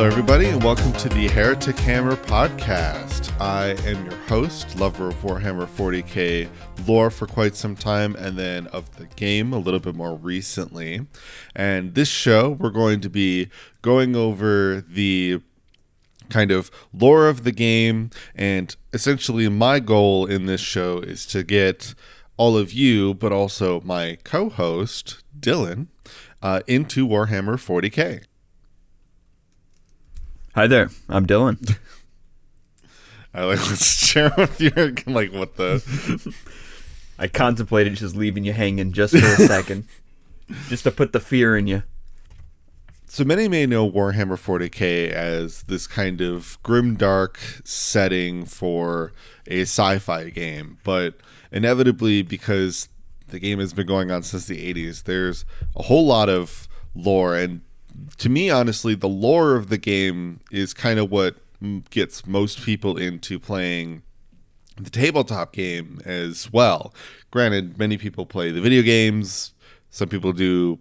Hello, everybody, and welcome to the Heretic Hammer podcast. I am your host, lover of Warhammer 40k lore for quite some time, and then of the game a little bit more recently. And this show, we're going to be going over the kind of lore of the game, and essentially my goal in this show is to get all of you, but also my co-host, Dylan, into Warhammer 40k. Hi there, I'm Dylan. I let's share with you like what the. I contemplated just leaving you hanging just for a second, just to put the fear in you. So many may know Warhammer 40k as this kind of grimdark setting for a sci-fi game, but inevitably, because the game has been going on since the 80s, there's a whole lot of lore, and to me, honestly, the lore of the game is kind of what gets most people into playing the tabletop game as well. Granted, many people play the video games. Some people do,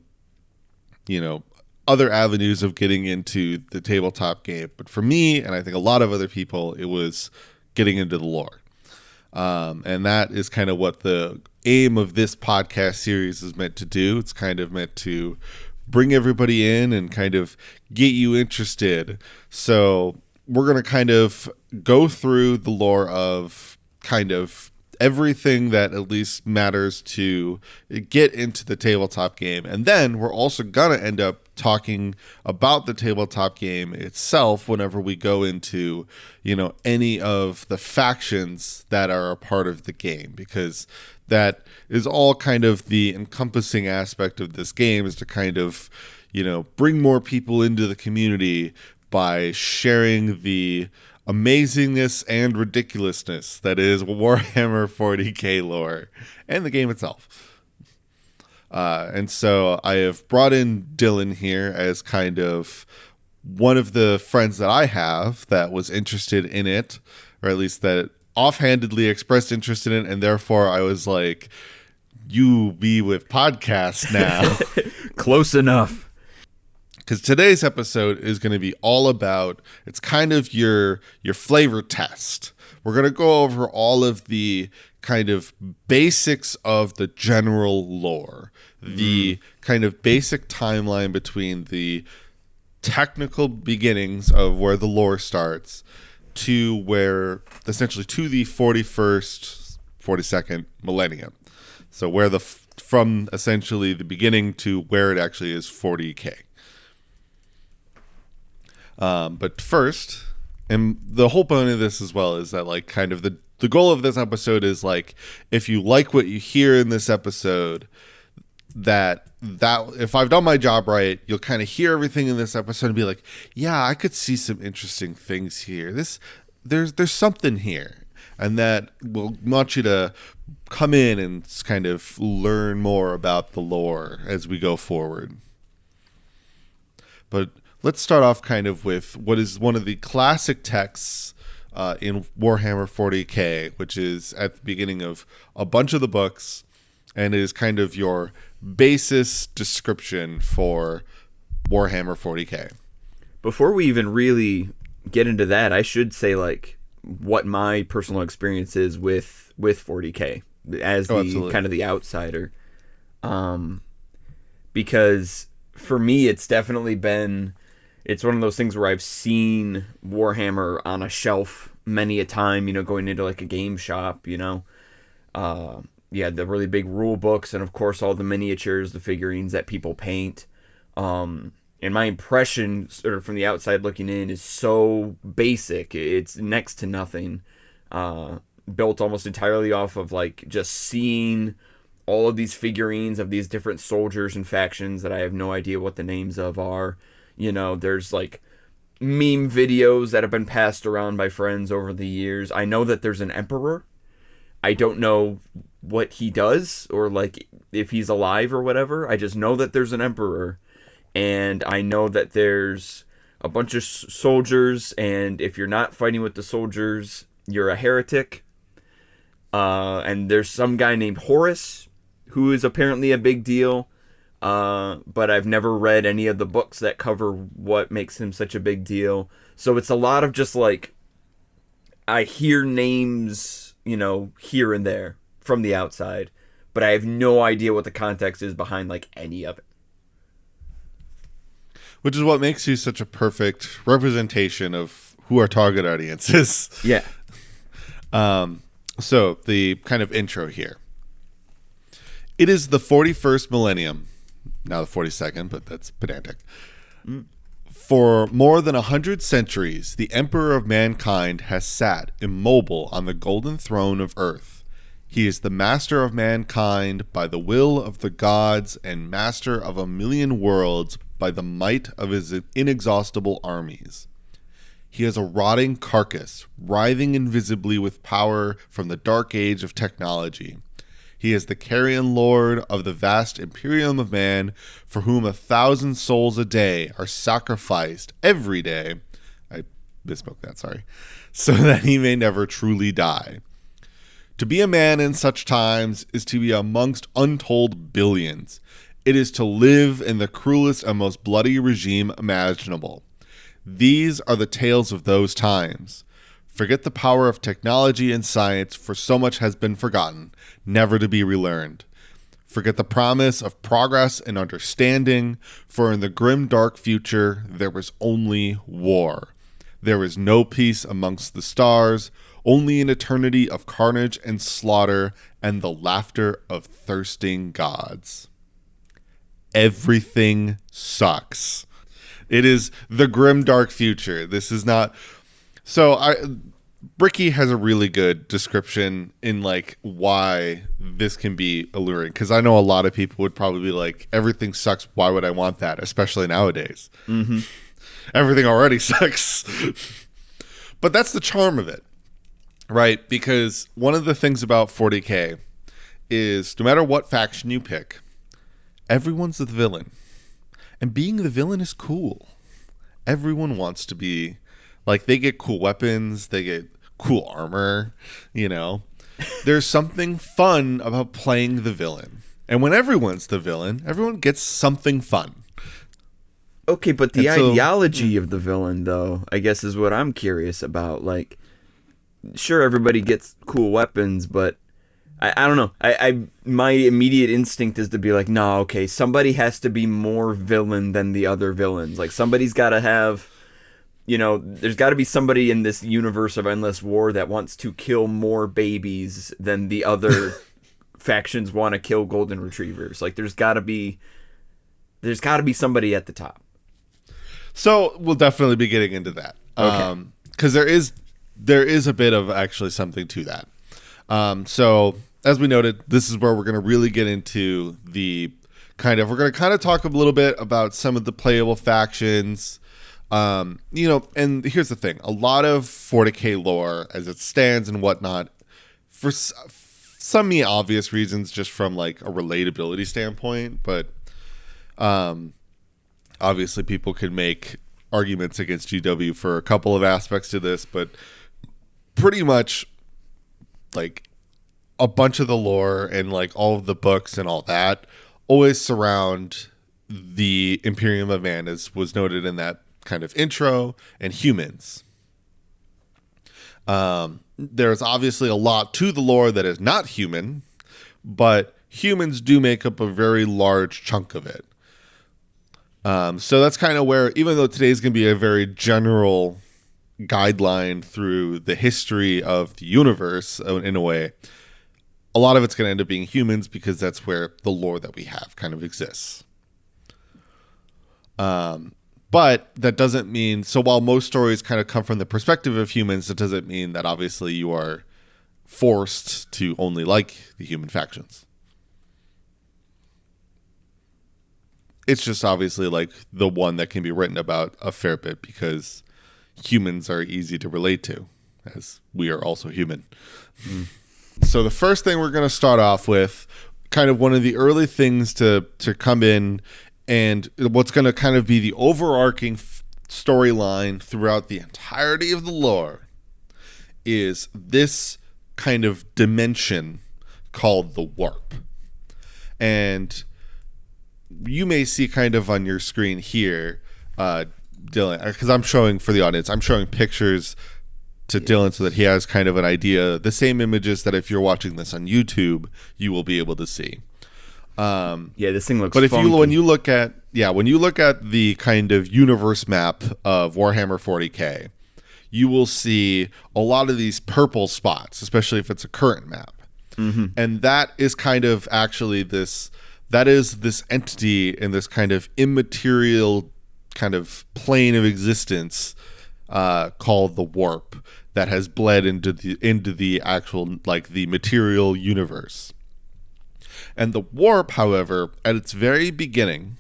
other avenues of getting into the tabletop game. But for me, and I think a lot of other people, it was getting into the lore. And that is kind of what the aim of this podcast series is meant to do. It's kind of meant to bring everybody in and kind of get you interested. So we're going to kind of go through the lore of kind of everything that at least matters to get into the tabletop game. And then we're also going to end up talking about the tabletop game itself whenever we go into, any of the factions that are a part of the game, because that is all kind of the encompassing aspect of this game, is to kind of, bring more people into the community by sharing the amazingness and ridiculousness that is Warhammer 40k lore and the game itself. And so I have brought in Dylan here as kind of one of the friends that I have that was interested in it, or at least that offhandedly expressed interest in it, and therefore I was like, you be with podcasts now. Close enough. Because today's episode is going to be all about, it's kind of your flavor test. We're going to go over all of the kind of basics of the general lore, the kind of basic timeline between the technical beginnings of where the lore starts to where, essentially, to the 41st, 42nd millennium. So where from essentially the beginning to where it actually is 40k. But first, and the whole point of this as well is that, like, kind of the goal of this episode is, like, if you like what you hear in this episode, that if I've done my job right, you'll kind of hear everything in this episode and be like, yeah, I could see some interesting things here. There's something here. And that will want you to come in and kind of learn more about the lore as we go forward. But let's start off kind of with what is one of the classic texts in Warhammer 40k, which is at the beginning of a bunch of the books, and is kind of your basis description for Warhammer 40k. Before we even really get into that, I should say, like, what my personal experience is with 40k as the kind of the outsider. Because for me, it's definitely been, it's one of those things where I've seen Warhammer on a shelf many a time, going into like a game shop, the really big rule books, and of course all the miniatures, the figurines that people paint. And my impression, sort of from the outside looking in, is so basic. It's next to nothing. Built almost entirely off of, like, just seeing all of these figurines of these different soldiers and factions that I have no idea what the names of are. There's, like, meme videos that have been passed around by friends over the years. I know that there's an emperor. I don't know what he does, or, like, if he's alive or whatever. I just know that there's an emperor. And I know that there's a bunch of soldiers, and if you're not fighting with the soldiers, you're a heretic. And there's some guy named Horus, who is apparently a big deal. but I've never read any of the books that cover what makes him such a big deal. So it's a lot of just like, I hear names, here and there from the outside, but I have no idea what the context is behind like any of it. Which is what makes you such a perfect representation of who our target audience is. Yeah. So the kind of intro here. It is the 41st millennium, now the 42nd, but that's pedantic. For more than 100 centuries, the Emperor of mankind has sat immobile on the golden throne of Earth. He is the master of mankind by the will of the gods and master of a million worlds by the might of his inexhaustible armies. He is a rotting carcass, writhing invisibly with power from the dark age of technology. He is the carrion lord of the vast Imperium of man, for whom 1,000 souls a day are sacrificed every day. I misspoke that, sorry. So that he may never truly die. To be a man in such times is to be amongst untold billions. It is to live in the cruelest and most bloody regime imaginable. These are the tales of those times. Forget the power of technology and science, for so much has been forgotten, never to be relearned. Forget the promise of progress and understanding, for in the grim dark future there was only war. There is no peace amongst the stars, only an eternity of carnage and slaughter and the laughter of thirsting gods. Everything sucks. It is the grim dark future. This is not... Bricky has a really good description in like why this can be alluring, because I know a lot of people would probably be like, everything sucks, why would I want that, especially nowadays. Mm-hmm. Everything already sucks. But that's the charm of it, right? Because one of the things about 40K is no matter what faction you pick, everyone's the villain, and being the villain is cool. Everyone wants to be like, they get cool weapons, they get cool armor, There's something fun about playing the villain. And when everyone's the villain, everyone gets something fun. Okay, but the ideology of the villain, though, I guess is what I'm curious about. Like, sure, everybody gets cool weapons, but I don't know. My immediate instinct is to be like, no, okay, somebody has to be more villain than the other villains. Like, somebody's got to have... there's got to be somebody in this universe of endless war that wants to kill more babies than the other factions want to kill golden retrievers. Like, there's got to be somebody at the top. So we'll definitely be getting into that. Okay. Because there is a bit of actually something to that. So as we noted, this is where we're going to really get into the we're going to kind of talk a little bit about some of the playable factions. And here's the thing. A lot of 40K lore as it stands and whatnot, for some obvious reasons, just from like a relatability standpoint, but obviously people could make arguments against GW for a couple of aspects to this, but pretty much like a bunch of the lore and like all of the books and all that always surround the Imperium of Man, as was noted in that kind of intro, and humans. There's obviously a lot to the lore that is not human, but humans do make up a very large chunk of it. So that's kind of where, even though today's going to be a very general guideline through the history of the universe in a way, a lot of it's going to end up being humans, because that's where the lore that we have kind of exists. But that doesn't mean, so while most stories kind of come from the perspective of humans, that doesn't mean that obviously you are forced to only like the human factions. It's just obviously like the one that can be written about a fair bit, because humans are easy to relate to, as we are also human. So the first thing we're going to start off with, kind of one of the early things to come in, and what's going to kind of be the overarching storyline throughout the entirety of the lore, is this kind of dimension called the warp. And you may see kind of on your screen here, Dylan, because I'm showing for the audience, I'm showing pictures to Dylan so that he has kind of an idea, the same images that if you're watching this on YouTube, you will be able to see. This thing looks. But funky. when you look at the kind of universe map of Warhammer 40K, you will see a lot of these purple spots, especially if it's a current map. Mm-hmm. And that is kind of actually this entity in this kind of immaterial kind of plane of existence called the warp that has bled into the actual, like, the material universe. And the warp, however, at its very beginning,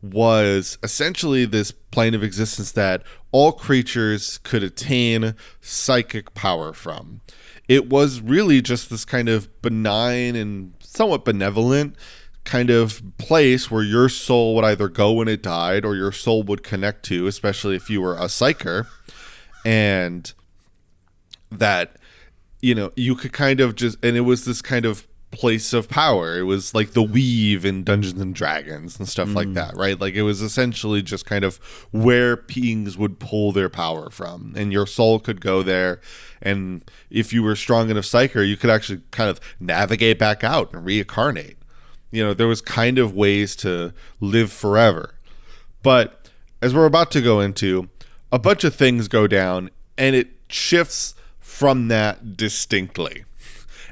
was essentially this plane of existence that all creatures could attain psychic power from. It was really just this kind of benign and somewhat benevolent kind of place where your soul would either go when it died or your soul would connect to, especially if you were a psyker. And that, you could kind of and it was this kind of place of power. It was like the weave in Dungeons and Dragons and stuff like that, right? Like, it was essentially just kind of where beings would pull their power from, and your soul could go there. And if you were strong enough psyker, you could actually kind of navigate back out and reincarnate. There was kind of ways to live forever. But as we're about to go into, a bunch of things go down, and it shifts from that distinctly.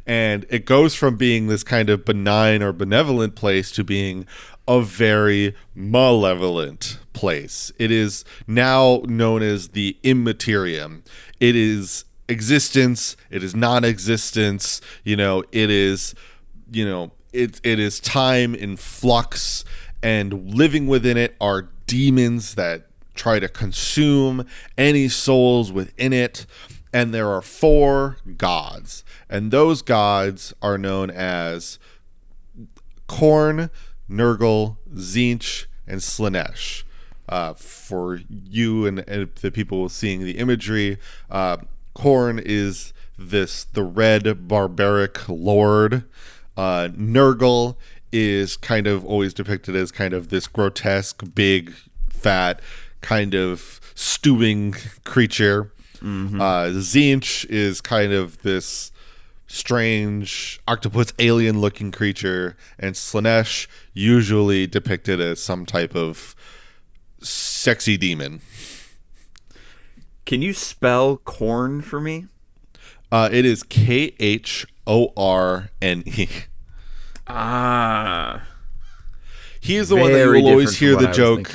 And it goes from being this kind of benign or benevolent place to being a very malevolent place. It is now known as the Immaterium. It is existence. It is non-existence. It is, it is time in flux, and living within it are demons that try to consume any souls within it. And there are 4 gods. And those gods are known as Khorne, Nurgle, Tzeentch, and Slaanesh. For you and the people seeing the imagery, Khorne is the red barbaric lord. Nurgle is kind of always depicted as kind of this grotesque, big, fat, kind of stewing creature. Mm-hmm. Tzeentch is kind of this strange octopus alien looking creature, and Slaanesh usually depicted as some type of sexy demon. Can you spell corn for me? It is Khorne. He is the one that you will always hear the joke.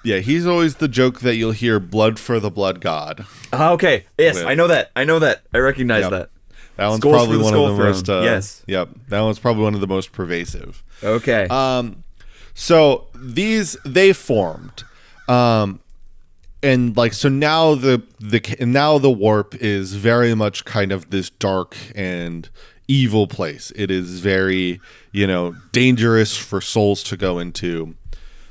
Yeah, he's always the joke that you'll hear, blood for the blood god. Okay. Yes, I know that. I recognize that. That one's probably one of the most... yes. Yep. That one's probably one of the most pervasive. Okay. So they formed. And so now the warp is very much kind of this dark and evil place. It is very, dangerous for souls to go into.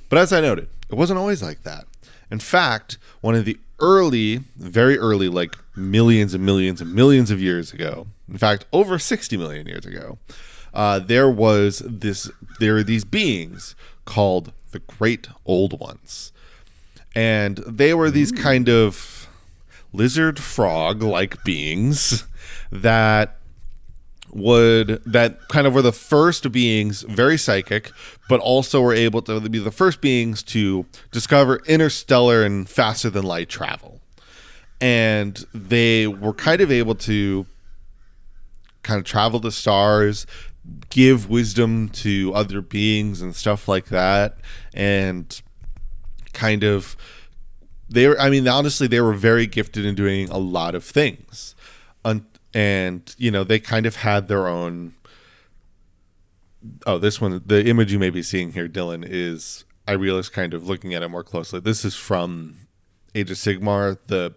But as I noted, it wasn't always like that. In fact, one of the very early, like millions and millions and millions of years ago, in fact, over 60 million years ago, there were these beings called the Great Old Ones. And they were these kind of lizard frog-like beings that kind of were the first beings, very psychic, but also were able to be the first beings to discover interstellar and faster than light travel. And they were kind of able to kind of travel the stars, give wisdom to other beings and stuff like that. And kind of, honestly, they were very gifted in doing a lot of things. And, they kind of had their own... Oh, this one, the image you may be seeing here, Dylan, is... I realized kind of looking at it more closely. This is from Age of Sigmar. The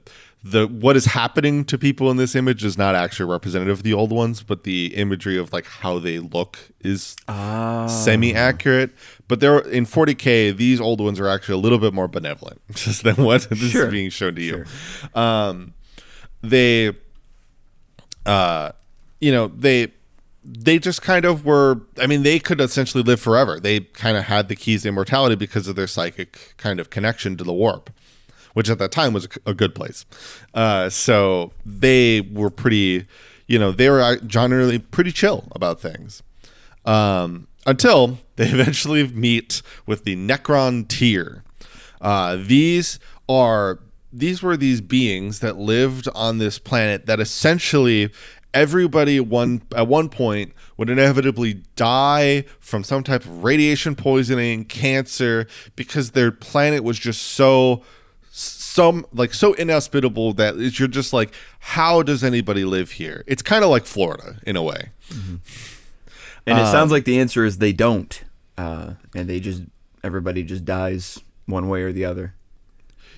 what is happening to people in this image is not actually representative of the old ones, but the imagery of like how they look is semi-accurate. But in 40K, these old ones are actually a little bit more benevolent just than what this is being shown to you. They they just kind of were, I mean, they could essentially live forever. They kind of had the keys to immortality because of their psychic kind of connection to the warp, which at that time was a good place. So they were pretty, they were generally pretty chill about things. Until they eventually meet with the Necron tier. These were these beings that lived on this planet that essentially everybody at one point would inevitably die from some type of radiation poisoning, cancer, because their planet was just so inhospitable that you're just like, how does anybody live here? It's kind of like Florida in a way. Mm-hmm. And it sounds like the answer is they don't, and everybody just dies one way or the other.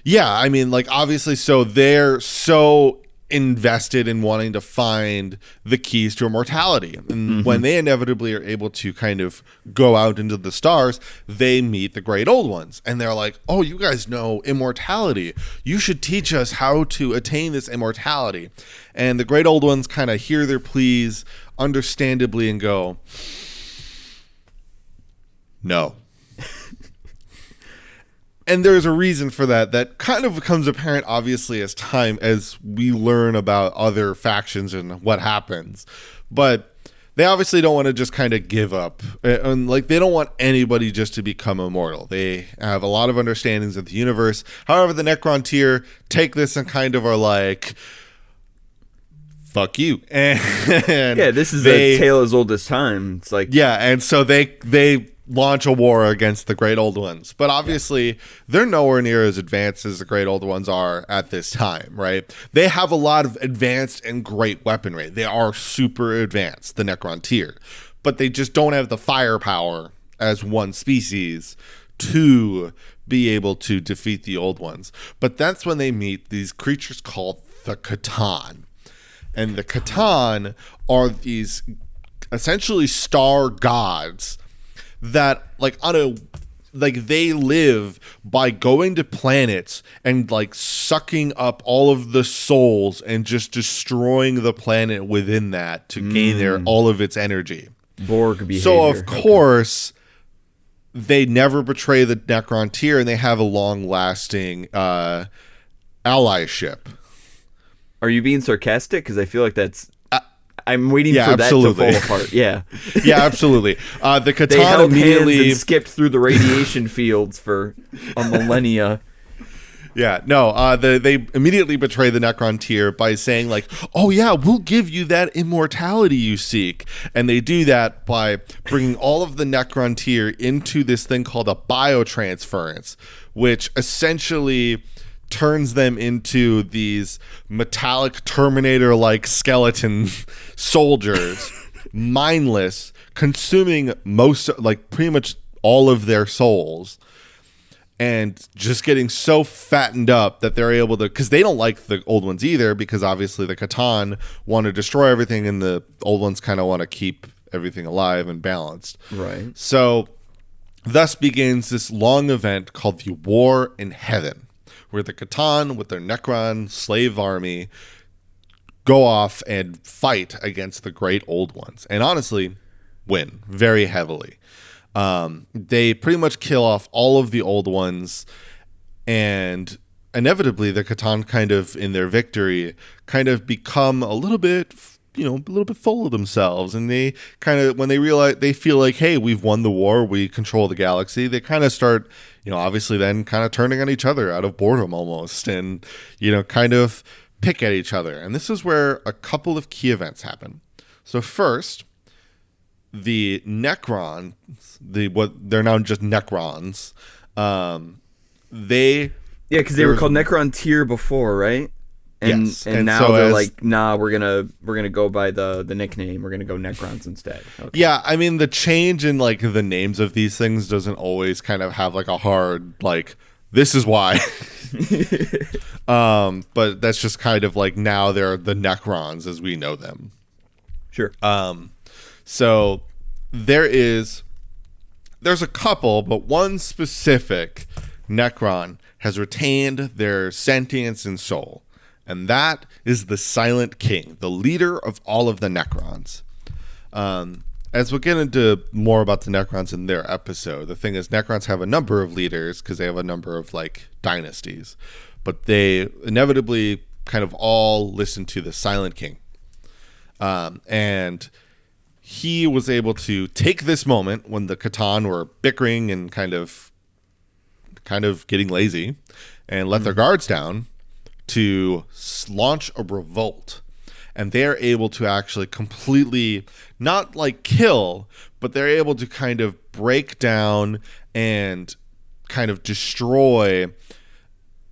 Yeah, I mean, like, obviously, so they're so invested in wanting to find the keys to immortality. And when they inevitably are able to kind of go out into the stars, they meet the Great Old Ones. And they're like, oh, you guys know immortality. You should teach us how to attain this immortality. And the Great Old Ones kind of hear their pleas understandably and go, no. And there's a reason for that kind of becomes apparent, obviously, as we learn about other factions and what happens. But they obviously don't want to just kind of give up. And like, they don't want anybody just to become immortal. They have a lot of understandings of the universe. However, the Necron tier take this and kind of are like, fuck you. And yeah, this is a tale as old as time. It's like, yeah, and so they launch a war against the Great Old Ones. But obviously, they're nowhere near as advanced as the Great Old Ones are at this time, right? They have a lot of advanced and great weaponry. They are super advanced, the Necron tier. But they just don't have the firepower as one species to be able to defeat the Old Ones. But that's when they meet these creatures called the Catan. And the Catan are these essentially star gods that they live by going to planets and like sucking up all of the souls and just destroying the planet within that to gain all of its energy. Borg behavior. So of course they never betray the Necron tier, and they have a long-lasting allyship. Are you being sarcastic? Because I feel like that's. I'm waiting for absolutely. that to fall apart. Yeah. Yeah, absolutely. The Catan they held immediately hands and skipped through the radiation fields for a millennia. Yeah, no, they immediately betray the Necron tier by saying like, oh yeah, we'll give you that immortality you seek. And they do that by bringing all of the Necron tier into this thing called a biotransference, which essentially turns them into these metallic Terminator-like skeleton soldiers, mindless, consuming pretty much all of their souls, and just getting so fattened up that they're able to, because they don't like the Old Ones either, because obviously the Catan want to destroy everything and the Old Ones kind of want to keep everything alive and balanced. Right. So thus begins this long event called the War in Heaven, where the Catan with their Necron slave army go off and fight against the Great Old Ones, and honestly win very heavily. They pretty much kill off all of the Old Ones, and inevitably the Catan kind of, in their victory, kind of become a little bit full of themselves, and they kind of, when they realize, they feel like, hey, we've won the war, we control the galaxy, they kind of start, obviously then kind of turning on each other out of boredom almost, and, kind of pick at each other. And this is where a couple of key events happen. So first, the Necrons, they're now just Necrons, because they were called Necron tier before, right? And, yes. And now so they're like, nah, we're gonna go by the nickname. We're gonna go Necrons instead. Okay. Yeah, I mean, the change in like the names of these things doesn't always kind of have like a hard like, this is why. But that's just kind of like, now they're the Necrons as we know them. Sure. So there's a couple, but one specific Necron has retained their sentience and soul. And that is the Silent King, the leader of all of the Necrons. As we'll get into more about the Necrons in their episode, the thing is Necrons have a number of leaders because they have a number of like dynasties, but they inevitably kind of all listen to the Silent King. And he was able to take this moment when the Catan were bickering and kind of getting lazy and let their guards down to launch a revolt. And they're able to actually completely, not like kill, but they're able to kind of break down and kind of destroy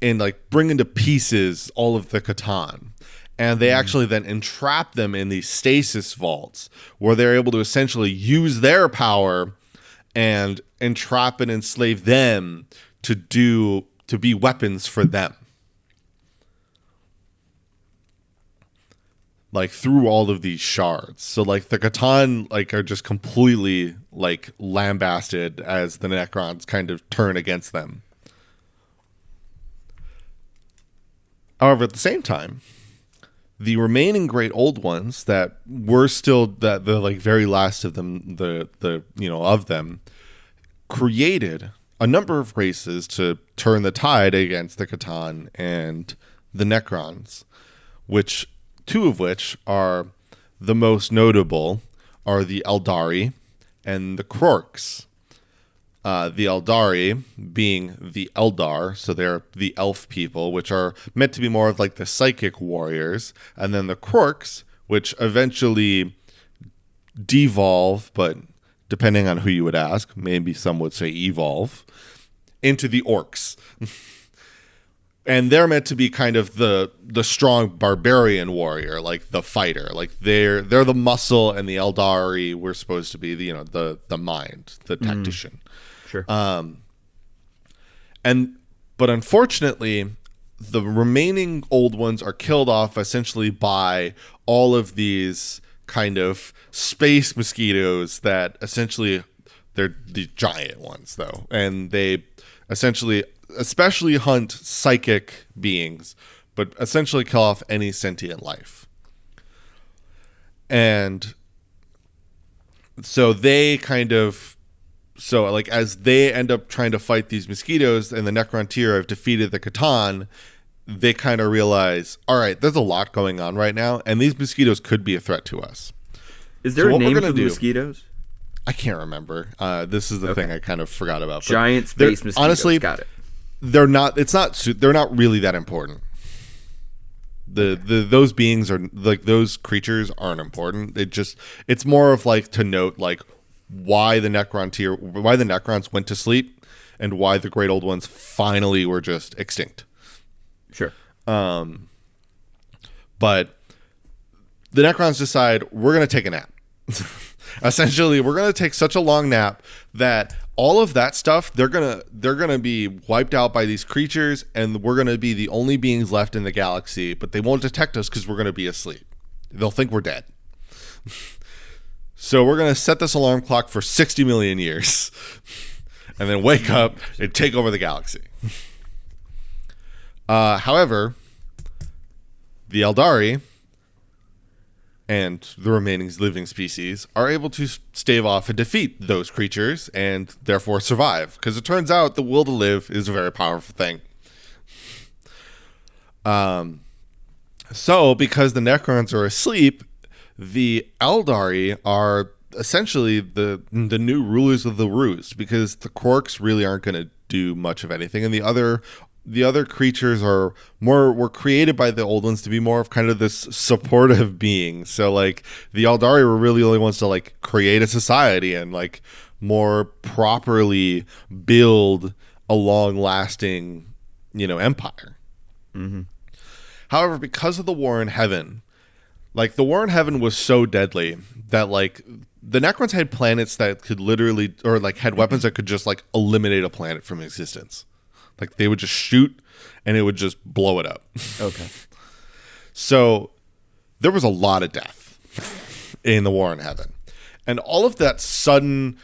and like bring into pieces all of the Catan. And they actually then entrap them in these stasis vaults where they're able to essentially use their power and entrap and enslave them to be weapons for them. Like through all of these shards. So like the Catan like are just completely like lambasted as the Necrons kind of turn against them. However, at the same time, the remaining Great Old Ones that were still the like very last of them, the of them, created a number of races to turn the tide against the Catan and the Necrons, which two of which are the most notable are the Eldari and the Krorks. The Eldari being the Eldar, so they're the elf people, which are meant to be more of like the psychic warriors, and then the Krorks, which eventually devolve, but depending on who you would ask, maybe some would say evolve, into the Orcs. And they're meant to be kind of the strong barbarian warrior, like the fighter. Like they're the muscle, and the Eldari were supposed to be the mind, the tactician. Sure. But unfortunately, the remaining old ones are killed off essentially by all of these kind of space mosquitoes that essentially they're the giant ones though, and they especially hunt psychic beings, but essentially kill off any sentient life. And so they as they end up trying to fight these mosquitoes and the Necrontyr have defeated the Catan, they kind of realize, all right, there's a lot going on right now, and these mosquitoes could be a threat to us. Is there a name for the mosquitoes? I can't remember. This is the thing I kind of forgot about. Giant space mosquitoes. Honestly, got it. They're not really that important. Those beings are like, those creatures aren't important. It's more of like to note like why the Necrons went to sleep and why the Great Old Ones finally were just extinct. Sure. But the Necrons decide we're going to take a nap. Essentially, we're going to take such a long nap that all of that stuff, they're gonna be wiped out by these creatures, and we're going to be the only beings left in the galaxy, but they won't detect us because we're going to be asleep. They'll think we're dead. So we're going to set this alarm clock for 60 million years and then wake up and take over the galaxy. However, the Eldari and the remaining living species are able to stave off and defeat those creatures and therefore survive, because it turns out the will to live is a very powerful thing. So because the Necrons are asleep, the Eldari are essentially the new rulers of the roost, because the Krorks really aren't going to do much of anything, and the other creatures were created by the old ones to be more of kind of this supportive being. So like the Eldari were really the only ones to like create a society and like more properly build a long lasting, empire. Mm-hmm. However, because of the war in heaven, like the war in heaven was so deadly that like the Necrons had planets that could literally, or like had weapons that could just like eliminate a planet from existence. Like they would just shoot and it would just blow it up. Okay. So there was a lot of death in the war in heaven. And all of that sudden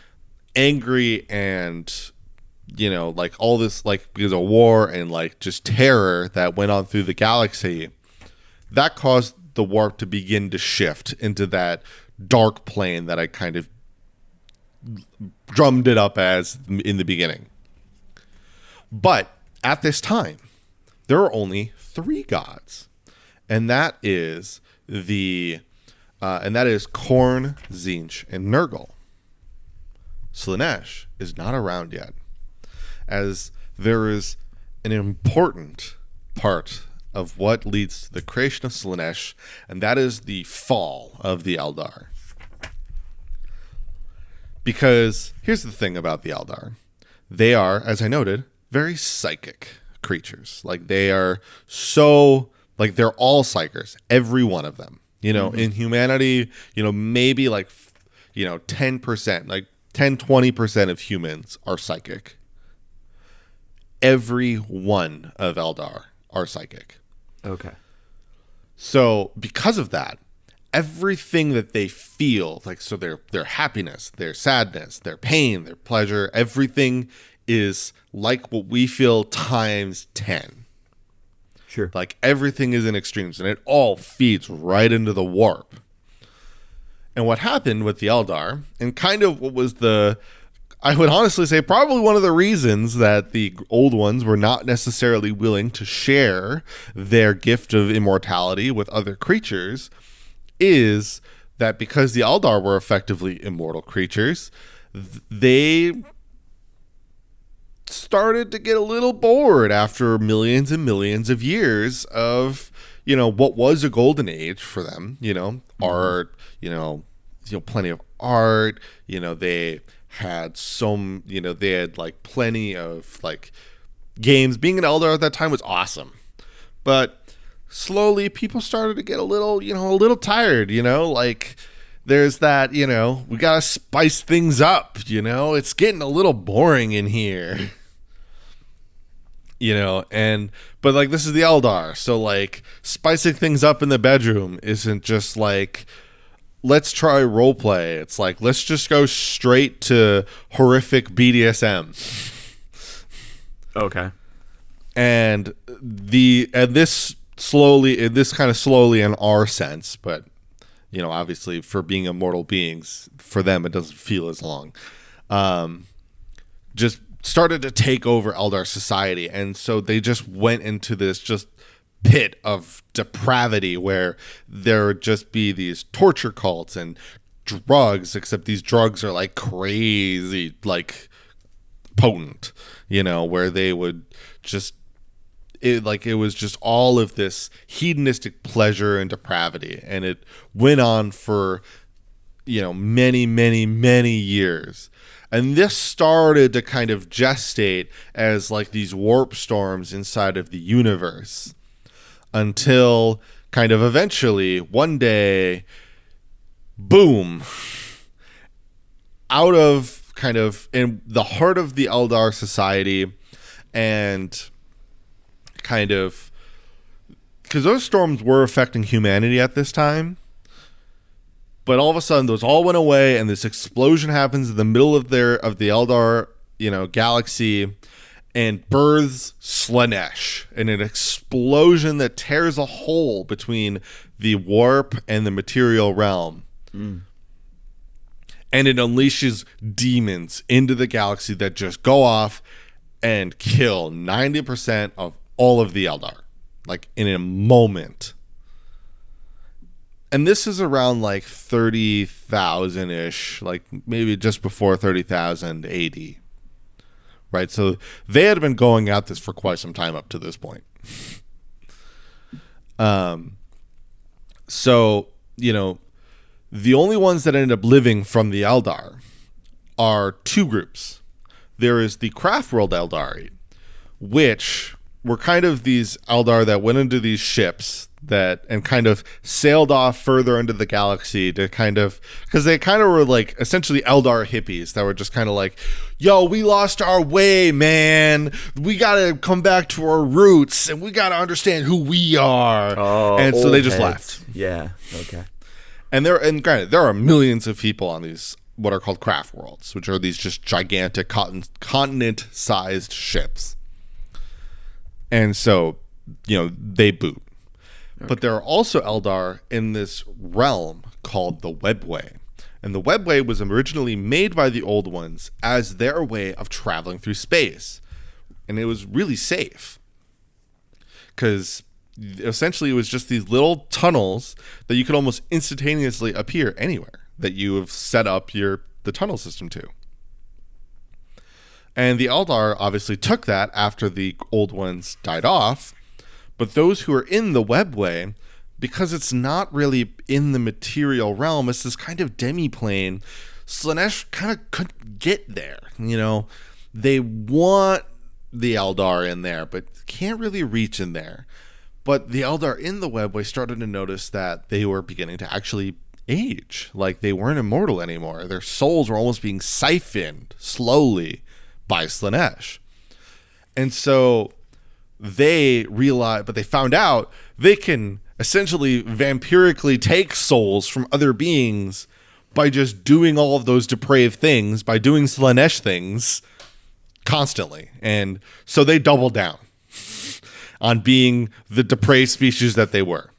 angry and, like all this, like because of war and like just terror that went on through the galaxy, that caused the warp to begin to shift into that dark plane that I kind of drummed it up as in the beginning. But at this time, there are only 3 gods, and that is Khorne, Tzeentch, and Nurgle. Slaanesh is not around yet, as there is an important part of what leads to the creation of Slaanesh, and that is the fall of the Eldar. Because here's the thing about the Eldar. They are, as I noted, very psychic creatures. Like, they are so, like, they're all psychers, every one of them. You know, in humanity, you know, maybe like, you know, 10%, like 10-20% of humans are psychic. Every one of Eldar are psychic. Okay. So because of that, everything that they feel, like, so their happiness, their sadness, their pain, their pleasure, everything is like what we feel times 10. Sure. Like, everything is in extremes, and it all feeds right into the warp. And what happened with the Eldar, and kind of what was I would honestly say probably one of the reasons that the old ones were not necessarily willing to share their gift of immortality with other creatures, is that because the Eldar were effectively immortal creatures, they started to get a little bored after millions and millions of years of, you know, what was a golden age for them, you know, art, you know, plenty of art, you know, they had some, you know, they had like plenty of like games. Being an Eldar at that time was awesome. But slowly people started to get a little, you know, a little tired, you know, like there's that, you know, we got to spice things up, you know, it's getting a little boring in here. You know, but like, this is the Eldar, so like spicing things up in the bedroom isn't just like, let's try roleplay. It's like, let's just go straight to horrific BDSM. Okay. And this kind of slowly in our sense, but, you know, obviously for being immortal beings, for them it doesn't feel as long. Just started to take over Eldar society, and so they just went into this just pit of depravity where there would just be these torture cults and drugs, except these drugs are like crazy, like potent, you know, where they would just it was just all of this hedonistic pleasure and depravity, and it went on for, you know, many, many, many years. And this started to kind of gestate as like these warp storms inside of the universe, until kind of eventually one day, boom, out of kind of in the heart of the Eldar society, and kind of, because those storms were affecting humanity at this time. But all of a sudden, those all went away, and this explosion happens in the middle of the Eldar, you know, galaxy, and births Slaanesh, and an explosion that tears a hole between the warp and the material realm, and it unleashes demons into the galaxy that just go off and kill 90% of all of the Eldar, like in a moment. And this is around like 30,000-ish, like maybe just before 30,000 AD. Right? So they had been going at this for quite some time up to this point. So, you know, the only ones that ended up living from the Eldar are 2 groups. There is the Craftworld Eldari, which were kind of these Eldar that went into these ships and kind of sailed off further into the galaxy to kind of, because they kind of were like essentially Eldar hippies that were just kind of like, yo, we lost our way, man. We got to come back to our roots, and we got to understand who we are. Oh, and so they just heads. left. Yeah. Okay. And granted, there are millions of people on these what are called craft worlds, which are these just gigantic continent-sized ships. And so, you know, they boot. But there are also Eldar in this realm called the Webway. And the Webway was originally made by the Old Ones as their way of traveling through space. And it was really safe. Because essentially it was just these little tunnels that you could almost instantaneously appear anywhere that you have set up the tunnel system to. And the Eldar obviously took that after the Old Ones died off. But those who are in the Webway, because it's not really in the material realm, it's this kind of demi-plane, Slaanesh kind of couldn't get there. You know, they want the Eldar in there, but can't really reach in there. But the Eldar in the Webway started to notice that they were beginning to actually age. Like, they weren't immortal anymore. Their souls were almost being siphoned slowly by Slaanesh. And so they realized, but they found out they can essentially vampirically take souls from other beings by just doing all of those depraved things, by doing Slaanesh things constantly. And so they doubled down on being the depraved species that they were.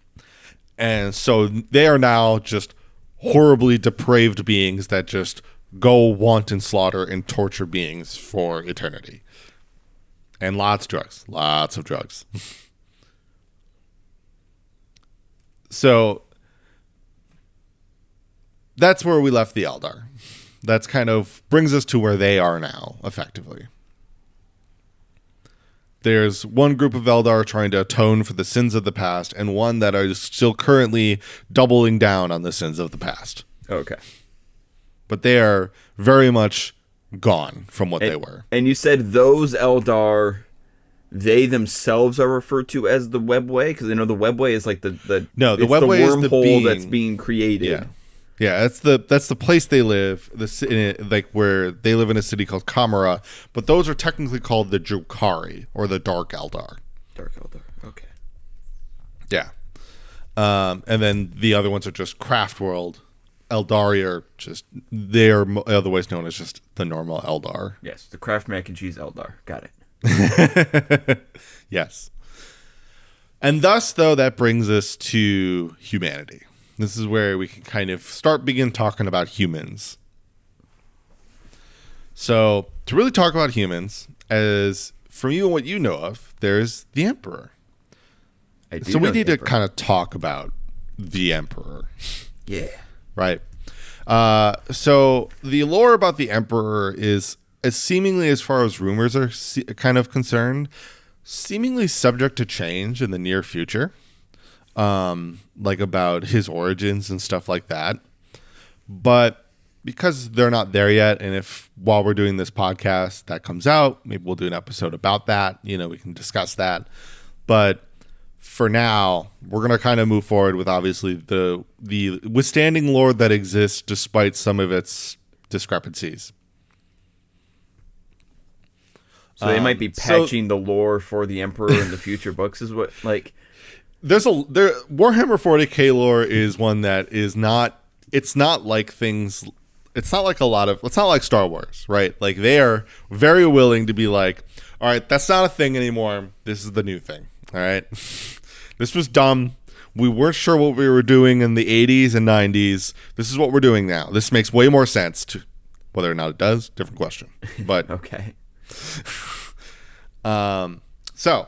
And so they are now just horribly depraved beings that just go want and slaughter and torture beings for eternity. And lots of drugs. So that's where we left the Eldar. That's kind of brings us to where they are now, effectively. There's one group of Eldar trying to atone for the sins of the past, and one that are still currently doubling down on the sins of the past. Okay. But they are very much gone from what they were. And you said those Eldar, they themselves are referred to as the Webway? Because I know the Webway is like the Webway is the wormhole that's being created. Yeah, that's the place they live, like where they live in a city called Kamara, but those are technically called the Drukhari, or the Dark Eldar. Dark Eldar, okay. Yeah. And then the other ones are just Craftworld. Eldari are just, they are otherwise known as just the normal Eldar. Yes, the Kraft Mac and Cheese Eldar. Got it. Yes. And thus, though, that brings us to humanity. This is where we can kind of begin talking about humans. So, to really talk about humans, as from you and what you know of, there's the Emperor. So we need to kind of talk about the Emperor. Yeah. Right. So the lore about the Emperor is, as seemingly as far as rumors are kind of concerned, seemingly subject to change in the near future. Like about his origins and stuff like that. But because they're not there yet, and if while we're doing this podcast that comes out, maybe we'll do an episode about that. You know, we can discuss that. But for now, we're going to kind of move forward with obviously the withstanding lore that exists despite some of its discrepancies. So they might be patching the lore for the Emperor in the future books, is what, like... Warhammer 40k lore is one that is not, it's not like things, it's not like it's not like Star Wars, right? Like, they are very willing to be like, all right, that's not a thing anymore. This is the new thing. All right. This was dumb. We weren't sure what we were doing in the 80s and 90s. This is what we're doing now. This makes way more sense. Whether or not it does, different question. But okay. So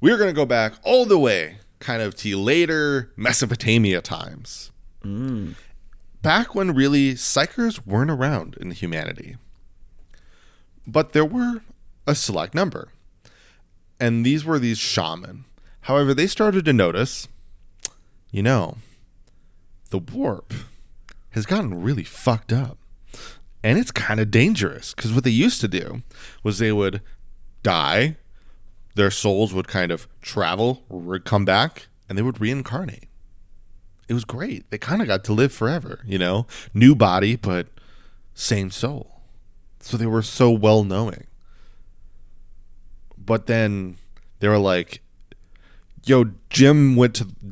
we're going to go back all the way kind of to later Mesopotamia times. Back when really psychers weren't around in humanity. But there were a select number. And these were these shaman. However, they started to notice, the warp has gotten really fucked up. And it's kind of dangerous. Because what they used to do was they would die, their souls would kind of travel, come back, and they would reincarnate. It was great. They kind of got to live forever, New body, but same soul. So they were so well-knowing. But then they were like, yo, Jim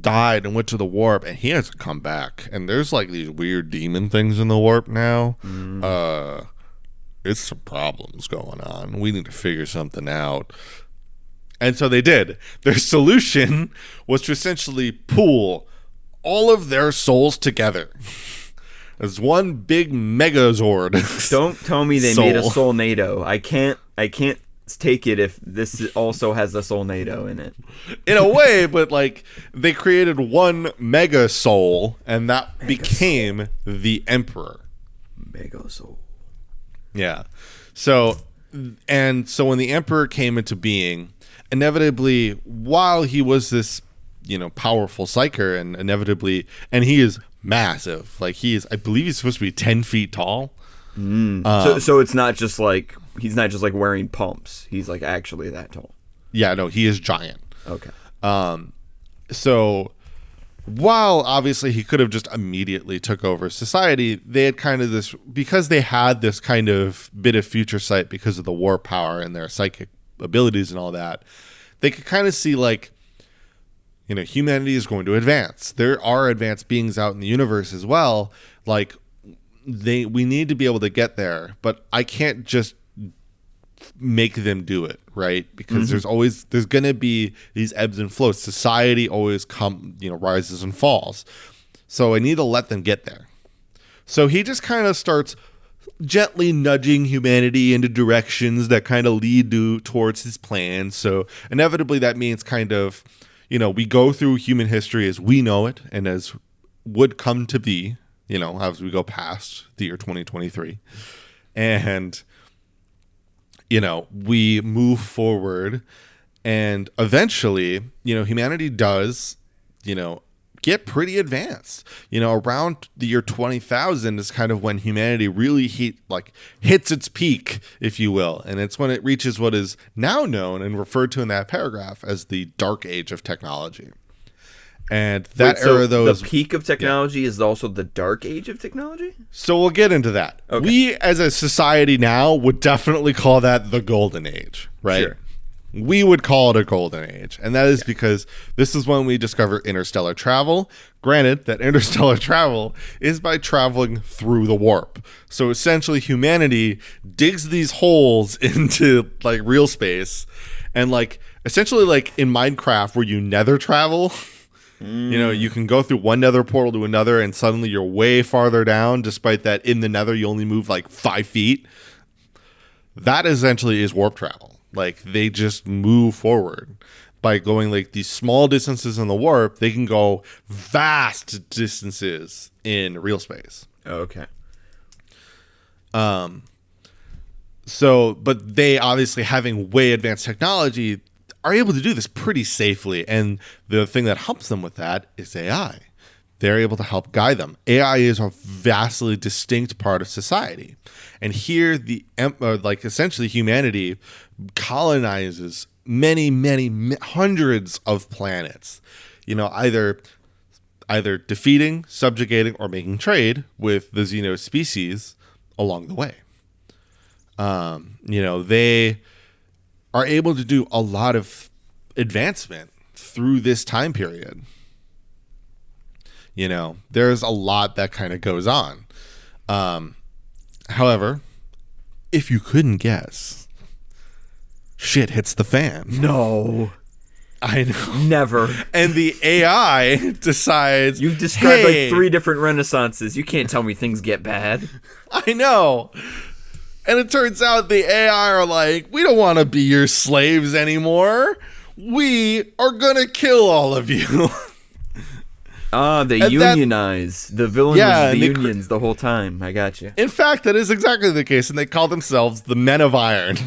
died and went to the warp, and he has to come back. And there's like these weird demon things in the warp now. It's some problems going on. We need to figure something out. And so they did. Their solution was to essentially pool all of their souls together as one big Megazord. Don't tell me they made a Soulnado. I can't take it if this also has a Soulnado in it. In a way, but like they created one Mega Soul, and that became the Emperor. Mega Soul. Yeah. So when the Emperor came into being, inevitably, while he was this, powerful psyker, and he is massive. Like I believe he's supposed to be 10 feet tall. So it's not just like, he's not just like wearing pumps. He's like actually that tall. Yeah, no, he is giant. Okay. So while obviously he could have just immediately took over society, they had kind of because they had this kind of bit of future sight because of the war power and their psychic abilities and all that, they could kind of see like, humanity is going to advance. There are advanced beings out in the universe as well. Like we need to be able to get there, but I can't just make them do it, right? Because there's going to be these ebbs and flows. Society always rises and falls. So I need to let them get there. So he just kind of starts gently nudging humanity into directions that kind of lead towards his plan. So inevitably that means kind of, we go through human history as we know it and as would come to be, as we go past the year 2023. And we move forward, and eventually, humanity does, get pretty advanced. Around the year 20,000 is kind of when humanity really hits its peak, if you will. And it's when it reaches what is now known and referred to in that paragraph as the Dark Age of technology. And that era, though, the peak of technology is also the Dark Age of technology? So we'll get into that. Okay. We, as a society now, would definitely call that the Golden Age, right? Sure. We would call it a Golden Age. And that is because this is when we discover interstellar travel. Granted, that interstellar travel is by traveling through the warp. So essentially, humanity digs these holes into, real space. And, essentially, in Minecraft, where you nether travel... you can go through one nether portal to another and suddenly you're way farther down, despite that in the nether you only move 5 feet. That essentially is warp travel. They just move forward by going these small distances in the warp. They can go vast distances in real space. Okay. So, but they obviously, having way advanced technology, are able to do this pretty safely. And the thing that helps them with that is AI. They're able to help guide them. AI is a vastly distinct part of society. And here, essentially humanity colonizes many, many hundreds of planets, either defeating, subjugating, or making trade with the Xeno species along the way. They are able to do a lot of advancement through this time period. There's a lot that kind of goes on. However, if you couldn't guess, shit hits the fan. No. I know. Never. And the AI decides... You've described 3 different renaissances. You can't tell me things get bad. I know. And it turns out the AI are we don't want to be your slaves anymore. We are going to kill all of you. They unionize. The villain was the unions the whole time. I got you. In fact, that is exactly the case. And they call themselves the Men of Iron.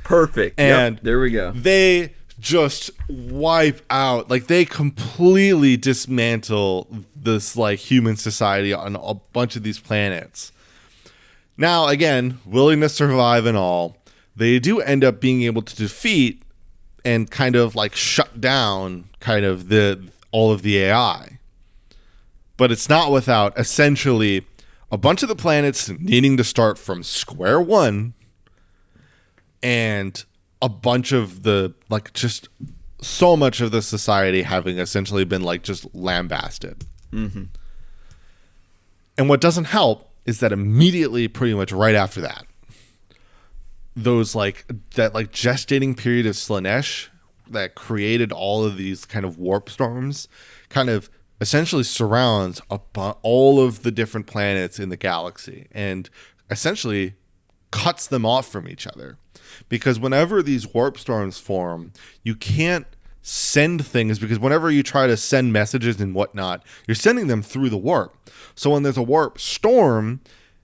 Perfect. And there we go. They just wipe out. They completely dismantle this human society on a bunch of these planets. Now, again, willing to survive and all, they do end up being able to defeat and kind of shut down kind of all of the AI. But it's not without essentially a bunch of the planets needing to start from square one and a bunch of the just so much of the society having essentially been just lambasted. Mm-hmm. And what doesn't help is that immediately, pretty much right after that, those that gestating period of Slaanesh that created all of these kind of warp storms kind of essentially surrounds all of the different planets in the galaxy and essentially cuts them off from each other. Because whenever these warp storms form, you can't send things, because whenever you try to send messages and whatnot, you're sending them through the warp. So when there's a warp storm,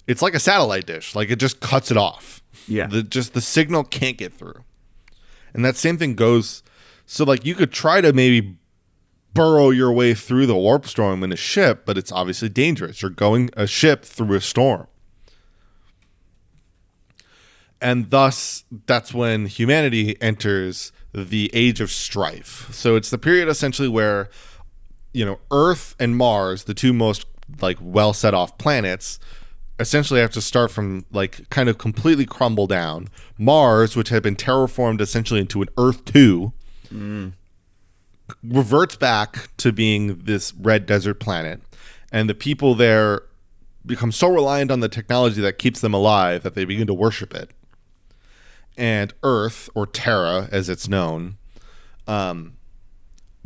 it's like a satellite dish. Like, it just cuts it off. Yeah. The signal can't get through. And that same thing goes... So, like, you could try to maybe burrow your way through the warp storm in a ship, but it's obviously dangerous. You're going a ship through a storm. And thus, that's when humanity enters the Age of Strife. So it's the period essentially where, you know, Earth and Mars, the two most, like, well set off planets, essentially have to start from, like, kind of completely crumble down. Mars, which had been terraformed essentially into an Earth 2, reverts back to being this red desert planet. And the people there become so reliant on the technology that keeps them alive that they begin to worship it. And Earth, or Terra as it's known,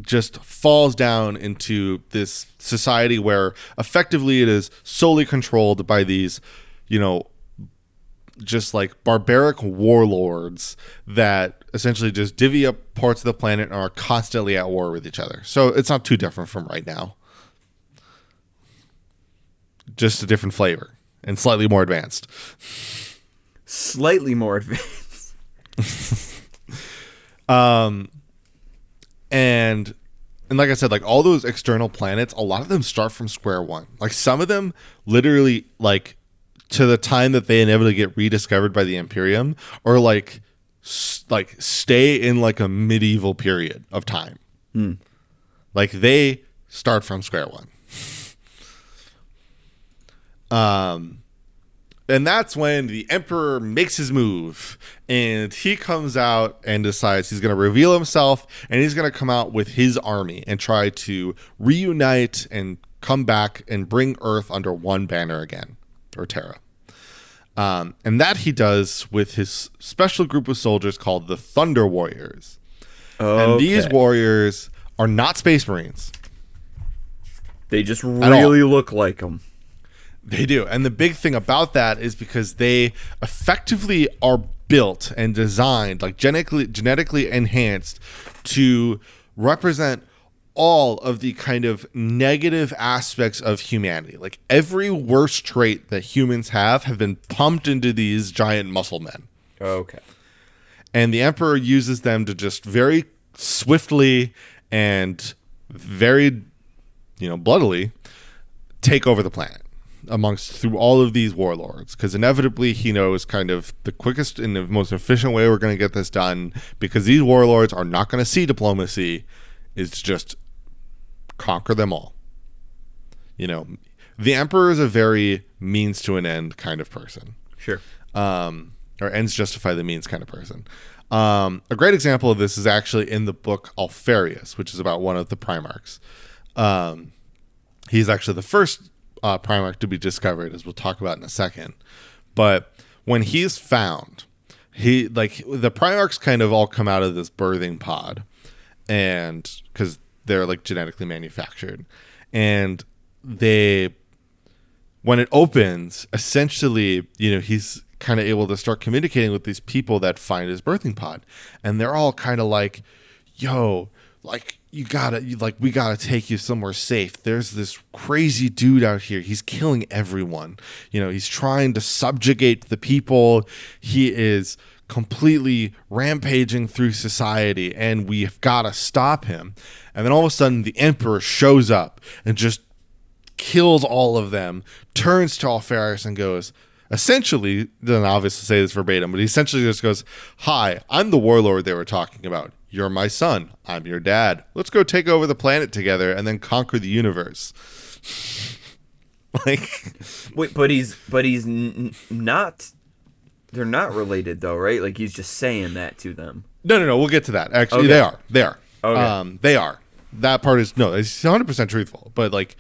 just falls down into this society where effectively it is solely controlled by these, you know, just like barbaric warlords that essentially just divvy up parts of the planet and are constantly at war with each other. So it's not too different from right now. Just a different flavor and slightly more advanced. Slightly more advanced. And like I said, like, all those external planets, a lot of them start from square one. Like, some of them literally, like, to the time that they inevitably get rediscovered by the Imperium, or like stay in like a medieval period of time. Like, they start from square one. And that's when the Emperor makes his move, and he comes out and decides he's going to reveal himself, and he's going to come out with his army and try to reunite and come back and bring Earth under one banner again, or Terra. And that he does with his special group of soldiers called the Thunder Warriors. Okay. And these warriors are not Space Marines. They just really look like them. They do. And the big thing about that is because they effectively are built and designed, like genetically enhanced, to represent all of the kind of negative aspects of humanity. Like, every worst trait that humans have been pumped into these giant muscle men. Okay. And the Emperor uses them to just very swiftly and very, you know, bloodily take over the planet through all of these warlords, because inevitably he knows kind of the quickest and the most efficient way we're going to get this done, because these warlords are not going to see diplomacy, is just conquer them all. You know, the Emperor is a very means to an end kind of person. Sure. Or ends justify the means kind of person. A great example of this is actually in the book Alfarius, which is about one of the Primarchs. He's actually the first Primarch to be discovered, as we'll talk about in a second. But when he's found, the Primarchs kind of all come out of this birthing pod, and because they're like genetically manufactured, and when it opens, essentially, you know, he's kind of able to start communicating with these people that find his birthing pod, and they're all kind of like, yo, like, we gotta take you somewhere safe. There's this crazy dude out here. He's killing everyone. You know, he's trying to subjugate the people. He is completely rampaging through society, and we've got to stop him. And then all of a sudden, the Emperor shows up and just kills all of them, turns to Alfarius and goes, essentially, doesn't obviously say this verbatim, but he essentially just goes, "Hi, I'm the warlord they were talking about. You're my son. I'm your dad. Let's go take over the planet together and then conquer the universe." Like, wait, but he's not. They're not related though, right? Like, he's just saying that to them. No. We'll get to that. Actually, okay. They are. Okay. They are. That part is no. It's 100% truthful. But like,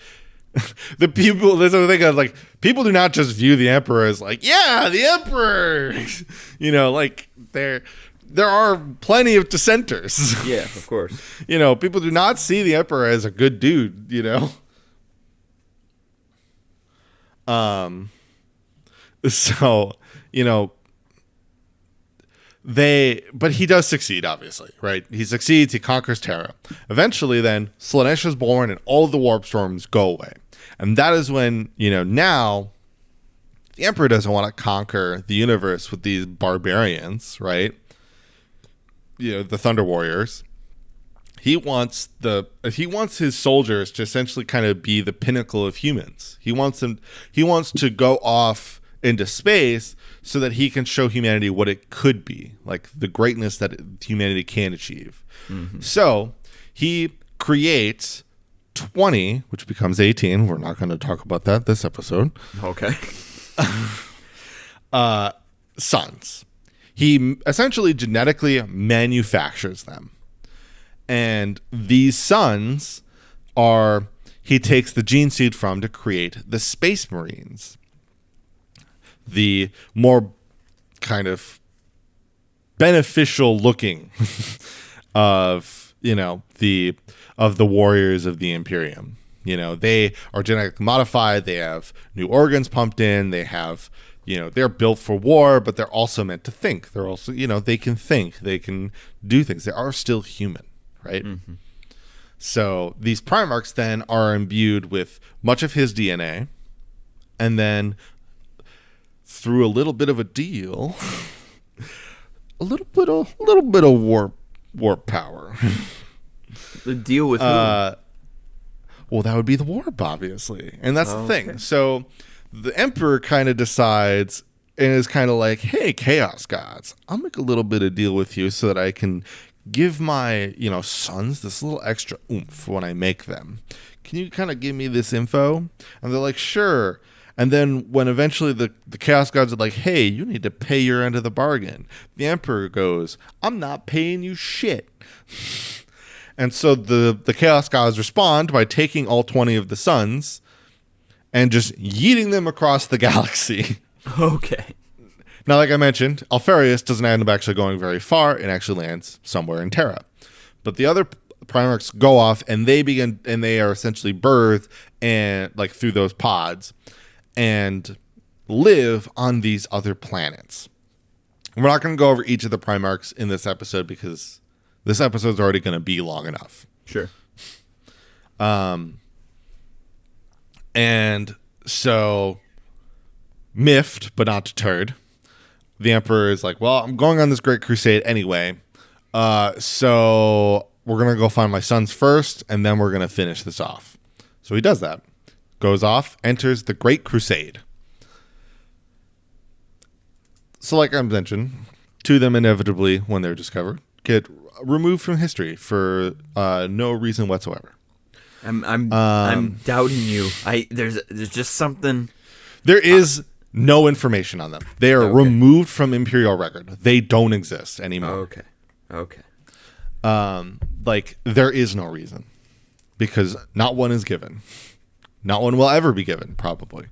the people. There's the thing of, like, people do not just view the Emperor as like, yeah, the Emperor. You know, like, there are plenty of dissenters. Yeah, of course. People do not see the emperor as a good dude, So, but he does succeed, obviously, right? He succeeds, he conquers Terra. Eventually, then, Slaanesh is born and all of the warp storms go away. And that is when, now the Emperor doesn't want to conquer the universe with these barbarians, right? The Thunder Warriors. He wants his soldiers to essentially kind of be the pinnacle of humans. He wants to go off into space so that he can show humanity what it could be, like the greatness that humanity can achieve. Mm-hmm. So he creates 20, which becomes 18. We're not going to talk about that this episode. Okay. Sons. He essentially genetically manufactures them. And these sons he takes the gene seed from to create the Space Marines. The more kind of beneficial looking of the warriors of the Imperium. They are genetically modified. They have new organs pumped in. They have they're built for war, but they're also meant to think. They're also they can think. They can do things. They are still human, right? Mm-hmm. So these Primarchs then are imbued with much of his DNA, and then through a little bit of a deal, a little bit of warp power. The deal with who? Well, that would be the warp, obviously, and that's the thing. So the Emperor kind of decides and is kind of like, "Hey, Chaos Gods, I'll make a little bit of deal with you so that I can give my sons this little extra oomph when I make them. Can you kind of give me this info?" And they're like, "Sure." And then when eventually the Chaos Gods are like, "Hey, you need to pay your end of the bargain," the Emperor goes, "I'm not paying you shit." And so the Chaos Gods respond by taking all 20 of the sons and just yeeting them across the galaxy. Okay. Now, like I mentioned, Alfarius doesn't end up actually going very far and actually lands somewhere in Terra. But the other Primarchs go off and they are essentially birthed and through those pods and live on these other planets. We're not going to go over each of the Primarchs in this episode because this episode's already going to be long enough. Sure. And so, miffed but not deterred, the Emperor is like, "Well, I'm going on this Great Crusade anyway, so we're going to go find my sons first, and then we're going to finish this off." So he does that. Goes off, enters the Great Crusade. So like I mentioned, two of them inevitably, when they're discovered, get removed from history for no reason whatsoever. I'm doubting you. There's just something. There is no information on them. They are removed from Imperial record. They don't exist anymore. Okay. There is no reason because not one is given. Not one will ever be given, probably.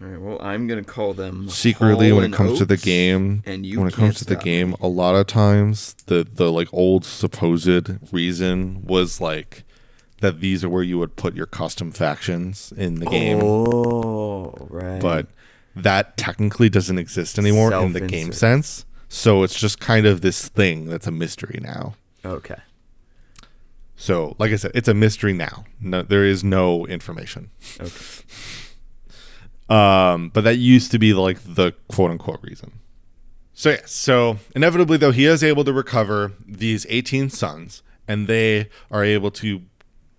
All right. Well, I'm gonna call them secretly when it comes to the game. And when it comes to the game, a lot of times the old supposed reason was that these are where you would put your custom factions in the game. Oh, right. But that technically doesn't exist anymore in the game sense. So it's just kind of this thing that's a mystery now. Okay. So, like I said, it's a mystery now. No, there is no information. Okay. But that used to be the quote unquote reason. So yeah, so inevitably though, he is able to recover these 18 sons, and they are able to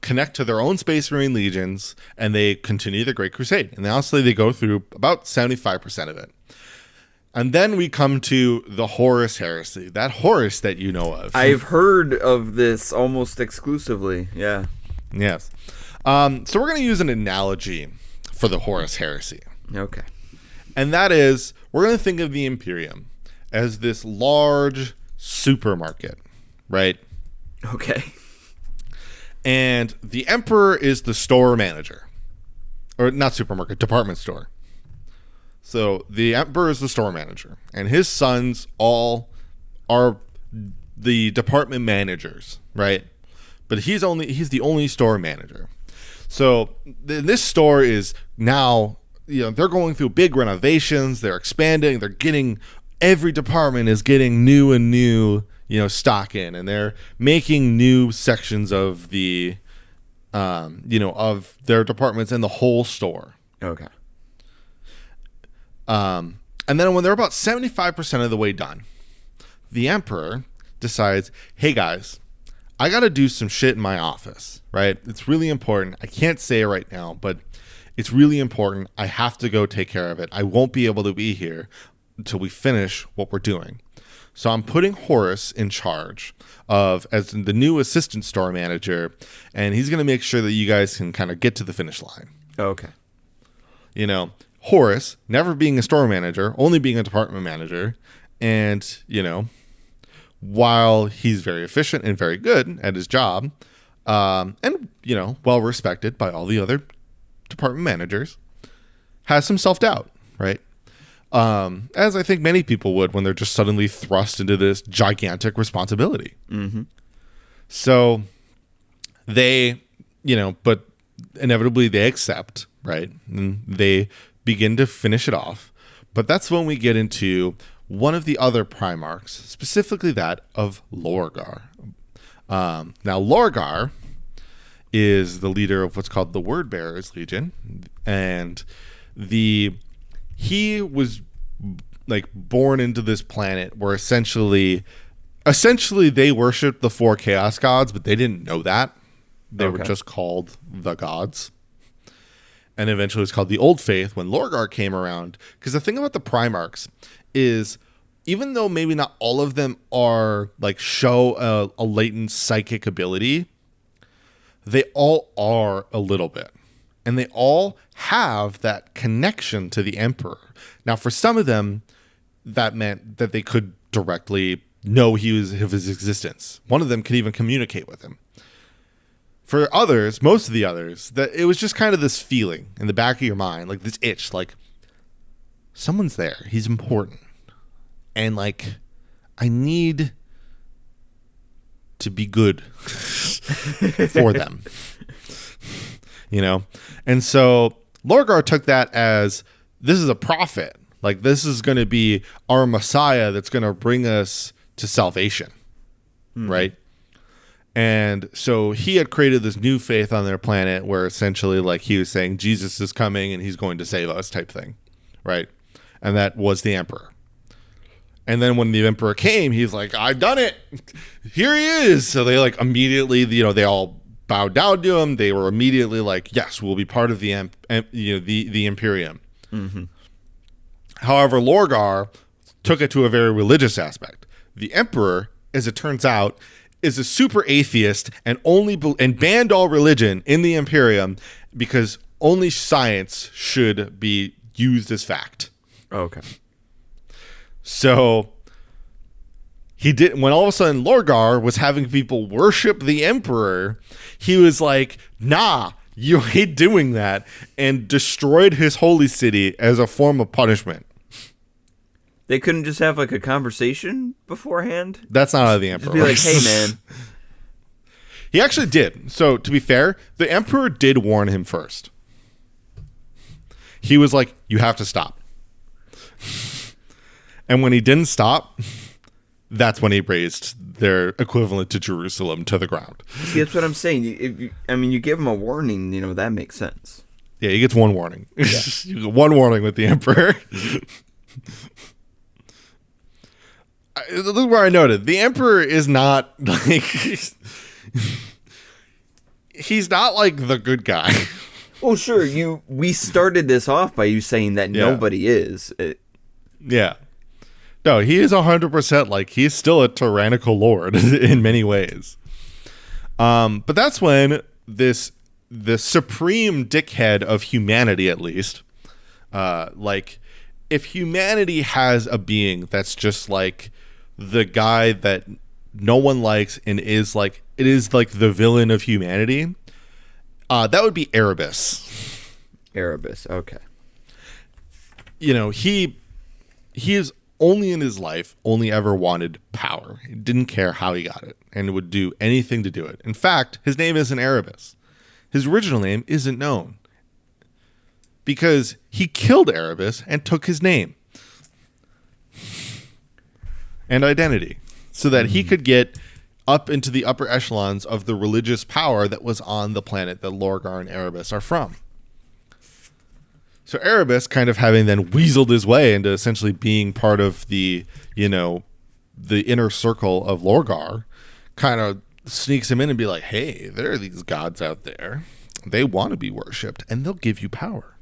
connect to their own Space Marine legions, and they continue the Great Crusade. And honestly, they go through about 75% of it. And then we come to the Horus Heresy, that Horus that you know of. I've heard of this almost exclusively. Yeah. Yes. So we're going to use an analogy for the Horus Heresy. Okay. And that is, we're going to think of the Imperium as this large supermarket, right? Okay. And the Emperor is the store manager. Or not supermarket, department store. So the Emperor is the store manager. And his sons all are the department managers, right? But he's the only store manager. So this store is now, they're going through big renovations. They're expanding. They're getting, every department is getting new, stock in, and they're making new sections of the, of their departments in the whole store. Okay. And then when they're about 75% of the way done, the Emperor decides, hey guys, I got to do some shit in my office, right? It's really important. I can't say it right now, but it's really important. I have to go take care of it. I won't be able to be here until we finish what we're doing. So I'm putting Horus in charge as the new assistant store manager, and he's going to make sure that you guys can kind of get to the finish line. Okay. Horus, never being a store manager, only being a department manager, and, while he's very efficient and very good at his job, and, well respected by all the other department managers, has some self-doubt, right? As I think many people would when they're just suddenly thrust into this gigantic responsibility. Mm-hmm. So they, but inevitably they accept, right? And they begin to finish it off. But that's when we get into one of the other Primarchs, specifically that of Lorgar. Now, Lorgar is the leader of what's called the Word Bearers Legion, and he was born into this planet where essentially they worshipped the 4 chaos gods, but they didn't know that. They were just called the gods. And eventually it was called the Old Faith when Lorgar came around. Because the thing about the Primarchs is, even though maybe not all of them are show a latent psychic ability, they all are a little bit. And they all have that connection to the Emperor. Now, for some of them, that meant that they could directly know of his existence. One of them could even communicate with him. For others, most of the others, that it was just kind of this feeling in the back of your mind, this itch, someone's there. He's important. And I need to be good for them. And so Lorgar took that as, this is a prophet. This is going to be our Messiah that's going to bring us to salvation. Right? And so he had created this new faith on their planet where essentially he was saying Jesus is coming and he's going to save us type thing. Right? And that was the Emperor. And then when the Emperor came, he's like, I've done it. Here he is. So they immediately, they all bowed down to him. They were immediately yes, we'll be part of the Imperium. Mm-hmm. However, Lorgar took it to a very religious aspect. The Emperor, as it turns out, is a super atheist and and banned all religion in the Imperium because only science should be used as fact. Okay. So when all of a sudden Lorgar was having people worship the Emperor, he was like, nah, you hate doing that, and destroyed his holy city as a form of punishment. They couldn't just have a conversation beforehand? That's not how the Emperor just be like, hey man. He actually did. So to be fair, the Emperor did warn him first. He was like, you have to stop. And when he didn't stop, that's when he raised their equivalent to Jerusalem to the ground. See, that's what I'm saying. You give him a warning, that makes sense. Yeah, he gets one warning. Yeah. You get one warning with the Emperor. This is where I noted the Emperor is not he's not the good guy. Oh, sure. We started this off by you saying that nobody is. Yeah. No, he is 100% he's still a tyrannical lord in many ways. But that's when the supreme dickhead of humanity, at least, if humanity has a being that's just the guy that no one likes and is it is the villain of humanity, that would be Erebus. Erebus, okay. He is only in his life only ever wanted power. He didn't care how he got it and would do anything to do it. In fact, his name isn't Erebus. His original name isn't known because he killed Erebus and took his name and identity so that he could get up into the upper echelons of the religious power that was on the planet that Lorgar and Erebus are from. So Erebus, kind of having then weaseled his way into essentially being part of the, the inner circle of Lorgar, kind of sneaks him in and be like, hey, there are these gods out there. They want to be worshipped, and they'll give you power.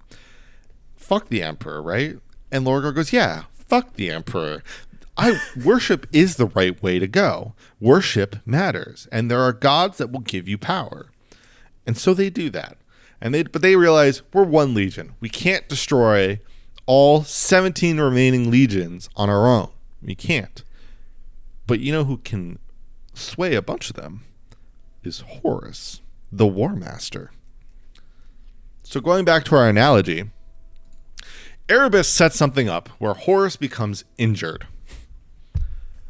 Fuck the Emperor, right? And Lorgar goes, yeah, fuck the Emperor. Worship is the right way to go. Worship matters, and there are gods that will give you power. And so they do that. But they realize we're one legion. We can't destroy all 17 remaining legions on our own. We can't. But you know who can sway a bunch of them is Horus, the War Master. So going back to our analogy, Erebus sets something up where Horus becomes injured.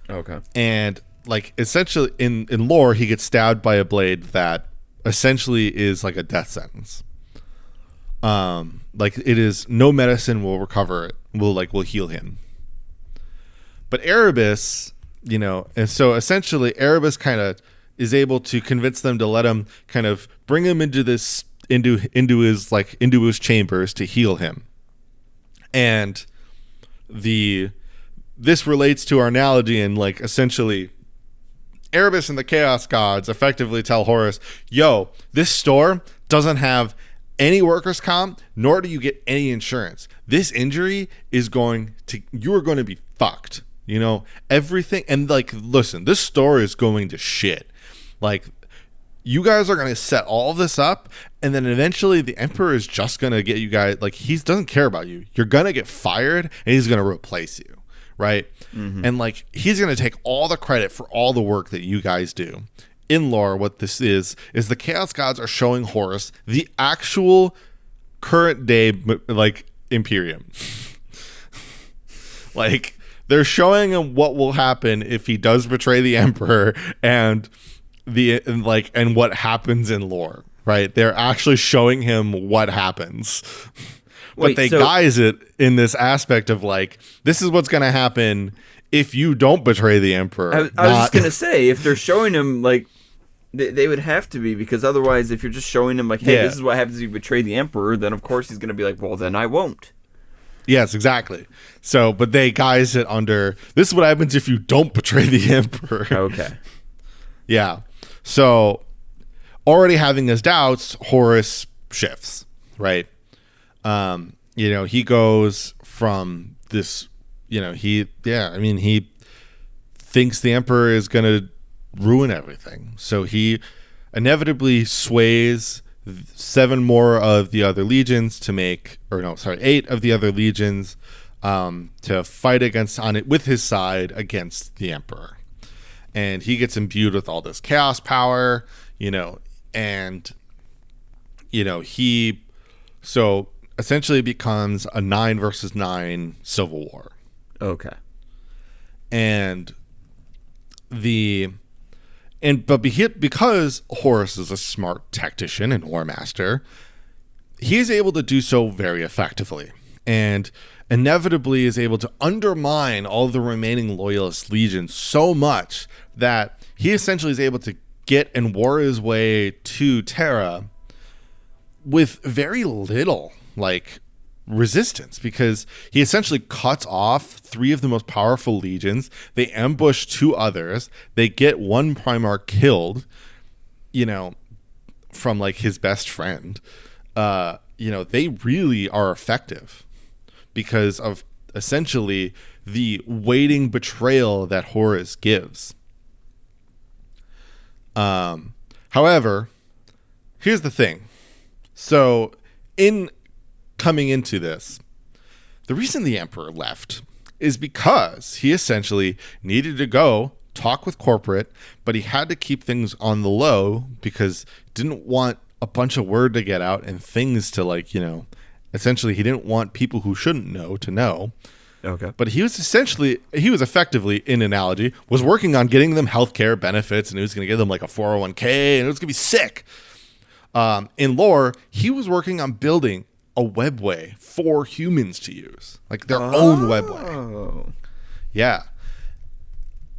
Okay. And like essentially in lore, he gets stabbed by a blade that essentially is like a death sentence. Like it is no medicine will recover it, will heal him. But Erebus, and so essentially Erebus kind of is able to convince them to let him kind of bring him into his chambers to heal him. And this relates to our analogy, and like essentially Erebus and the Chaos Gods effectively tell Horus, yo, this store doesn't have any workers' comp, nor do you get any insurance. This injury you are going to be fucked. Everything. And like, listen, this store is going to shit. Like, you guys are going to set all this up, and then eventually the Emperor is just going to get you guys, like, he doesn't care about you. You're going to get fired, and he's going to replace you. Right? Mm-hmm. And like, he's going to take all the credit for all the work that you guys do. In lore, what this is the Chaos Gods are showing Horus the actual current day, like, Imperium. Like, they're showing him what will happen if he does betray the Emperor and what happens in lore, right? They're actually showing him what happens. But they guise it in this aspect of like, this is what's going to happen if you don't betray the Emperor. I was just going to say, if they're showing him, like, they would have to be, because otherwise, if you're just showing him, like, hey, this is what happens if you betray the Emperor, then of course he's going to be like, well, then I won't. Yes, exactly. So, but they guise it under, this is what happens if you don't betray the Emperor. Okay. Yeah. So, already having his doubts, Horus shifts, right? He goes from this, he thinks the Emperor is going to ruin everything. So he inevitably sways 7 more of the other legions to 8 of the other legions to fight with his side against the Emperor. And he gets imbued with all this chaos power, he essentially becomes a 9 versus 9 civil war. Okay. Because Horus is a smart tactician and war master, he is able to do so very effectively, and inevitably is able to undermine all the remaining loyalist legions so much that he essentially is able to get and war his way to Terra with very little resistance, because he essentially cuts off 3 of the most powerful legions. They ambush 2 others. They get 1 Primarch killed, from his best friend. They really are effective because of essentially the waiting betrayal that Horus gives. However, here's the thing. So in coming into this, the reason the Emperor left is because he essentially needed to go talk with corporate, but he had to keep things on the low because didn't want a bunch of word to get out and things to essentially he didn't want people who shouldn't know to know. Okay. But he was effectively, in analogy, was working on getting them healthcare benefits, and he was going to give them like a 401k, and it was going to be sick. In lore, he was working on building a webway for humans to use, like their own webway. Yeah.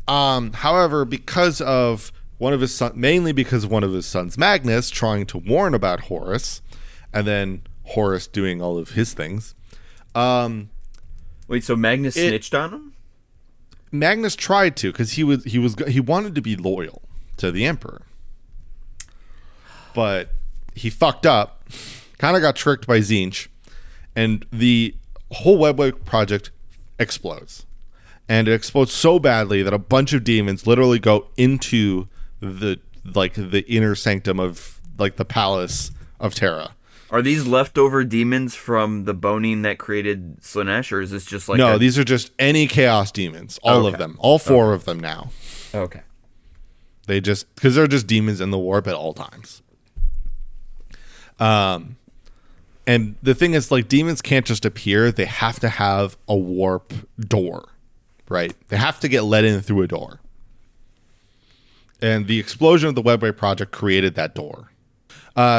However, because of one of his sons, mainly because of one of his sons, Magnus, trying to warn about Horus, and then Horus doing all of his things. Wait, so Magnus snitched on him? Magnus tried to, because he wanted to be loyal to the Emperor, but he fucked up, kind of got tricked by Tzeentch, and the whole webway project explodes. And it explodes so badly that a bunch of demons literally go into the inner sanctum of like the palace of Terra. Are these leftover demons from the boning that created Slaanesh, or is this just like no? These are just any chaos demons, all of them, all four of them now. Okay. They just because they're just demons in the warp at all times. And the thing is, like, demons can't just appear; they have to have a warp door. Right, they have to get let in through a door, and the explosion of the Webway project created that door.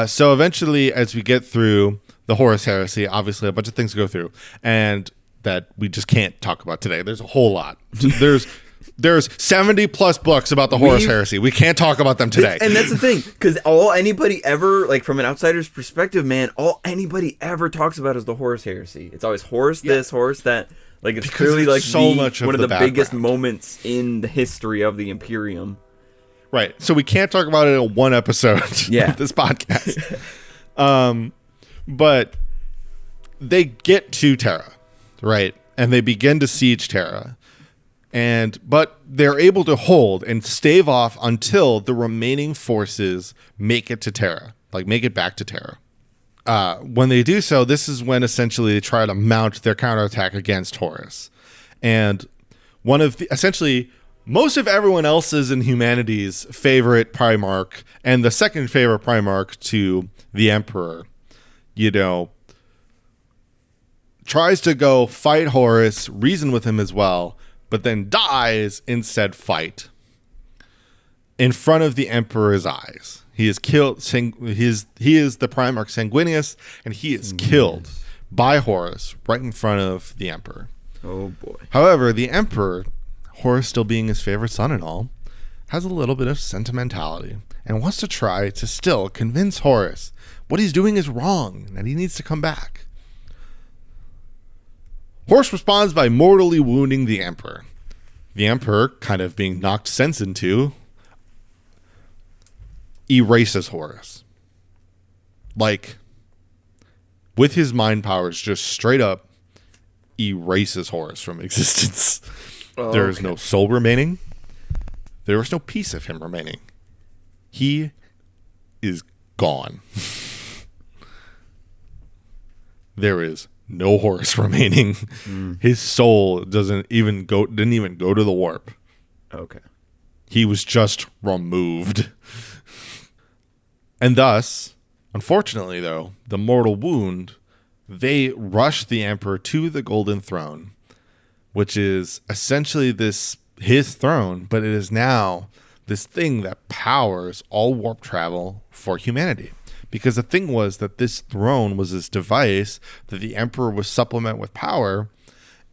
So eventually, as we get through the Horus Heresy, obviously a bunch of things to go through, and that we just can't talk about today. There's a whole lot. There's 70 plus books about the Horus Heresy. We can't talk about them today. And that's the thing, because all anybody ever, like from an outsider's perspective, man, all anybody ever talks about is the Horus Heresy. It's always Horus this, Horus that. Like, it's because clearly like so much of one of the background. biggest moments in the history of the Imperium. Right. So we can't talk about it in one episode of this podcast. But they get to Terra, right? And they begin to siege Terra. But they're able to hold and stave off until the remaining forces make it to Terra, like make it back to Terra. When they do so, this is when essentially they try to mount their counterattack against Horus. And one of the, essentially, most of everyone else's in humanity's favorite Primarch, and the second favorite Primarch to the Emperor, tries to go fight Horus, reason with him as well, but then dies in said fight in front of the Emperor's eyes. He is killed. He is the Primarch Sanguinius, and he is killed by Horus right in front of the Emperor. Oh boy! However, the Emperor, Horus still being his favorite son and all, has a little bit of sentimentality and wants to try to still convince Horus what he's doing is wrong and that he needs to come back. Horus responds by mortally wounding the Emperor. The Emperor, kind of being knocked sense into, erases Horus. Like, with his mind powers, just straight up erases Horus from existence. There is no soul remaining. There is no piece of him remaining. He is gone. There is no Horus remaining. His soul didn't even go to the warp. Okay. He was just removed. And thus, unfortunately though, the mortal wound, they rushed the Emperor to the Golden Throne, which is essentially his throne, but it is now this thing that powers all warp travel for humanity. Because the thing was that this throne was this device that the Emperor would supplement with power,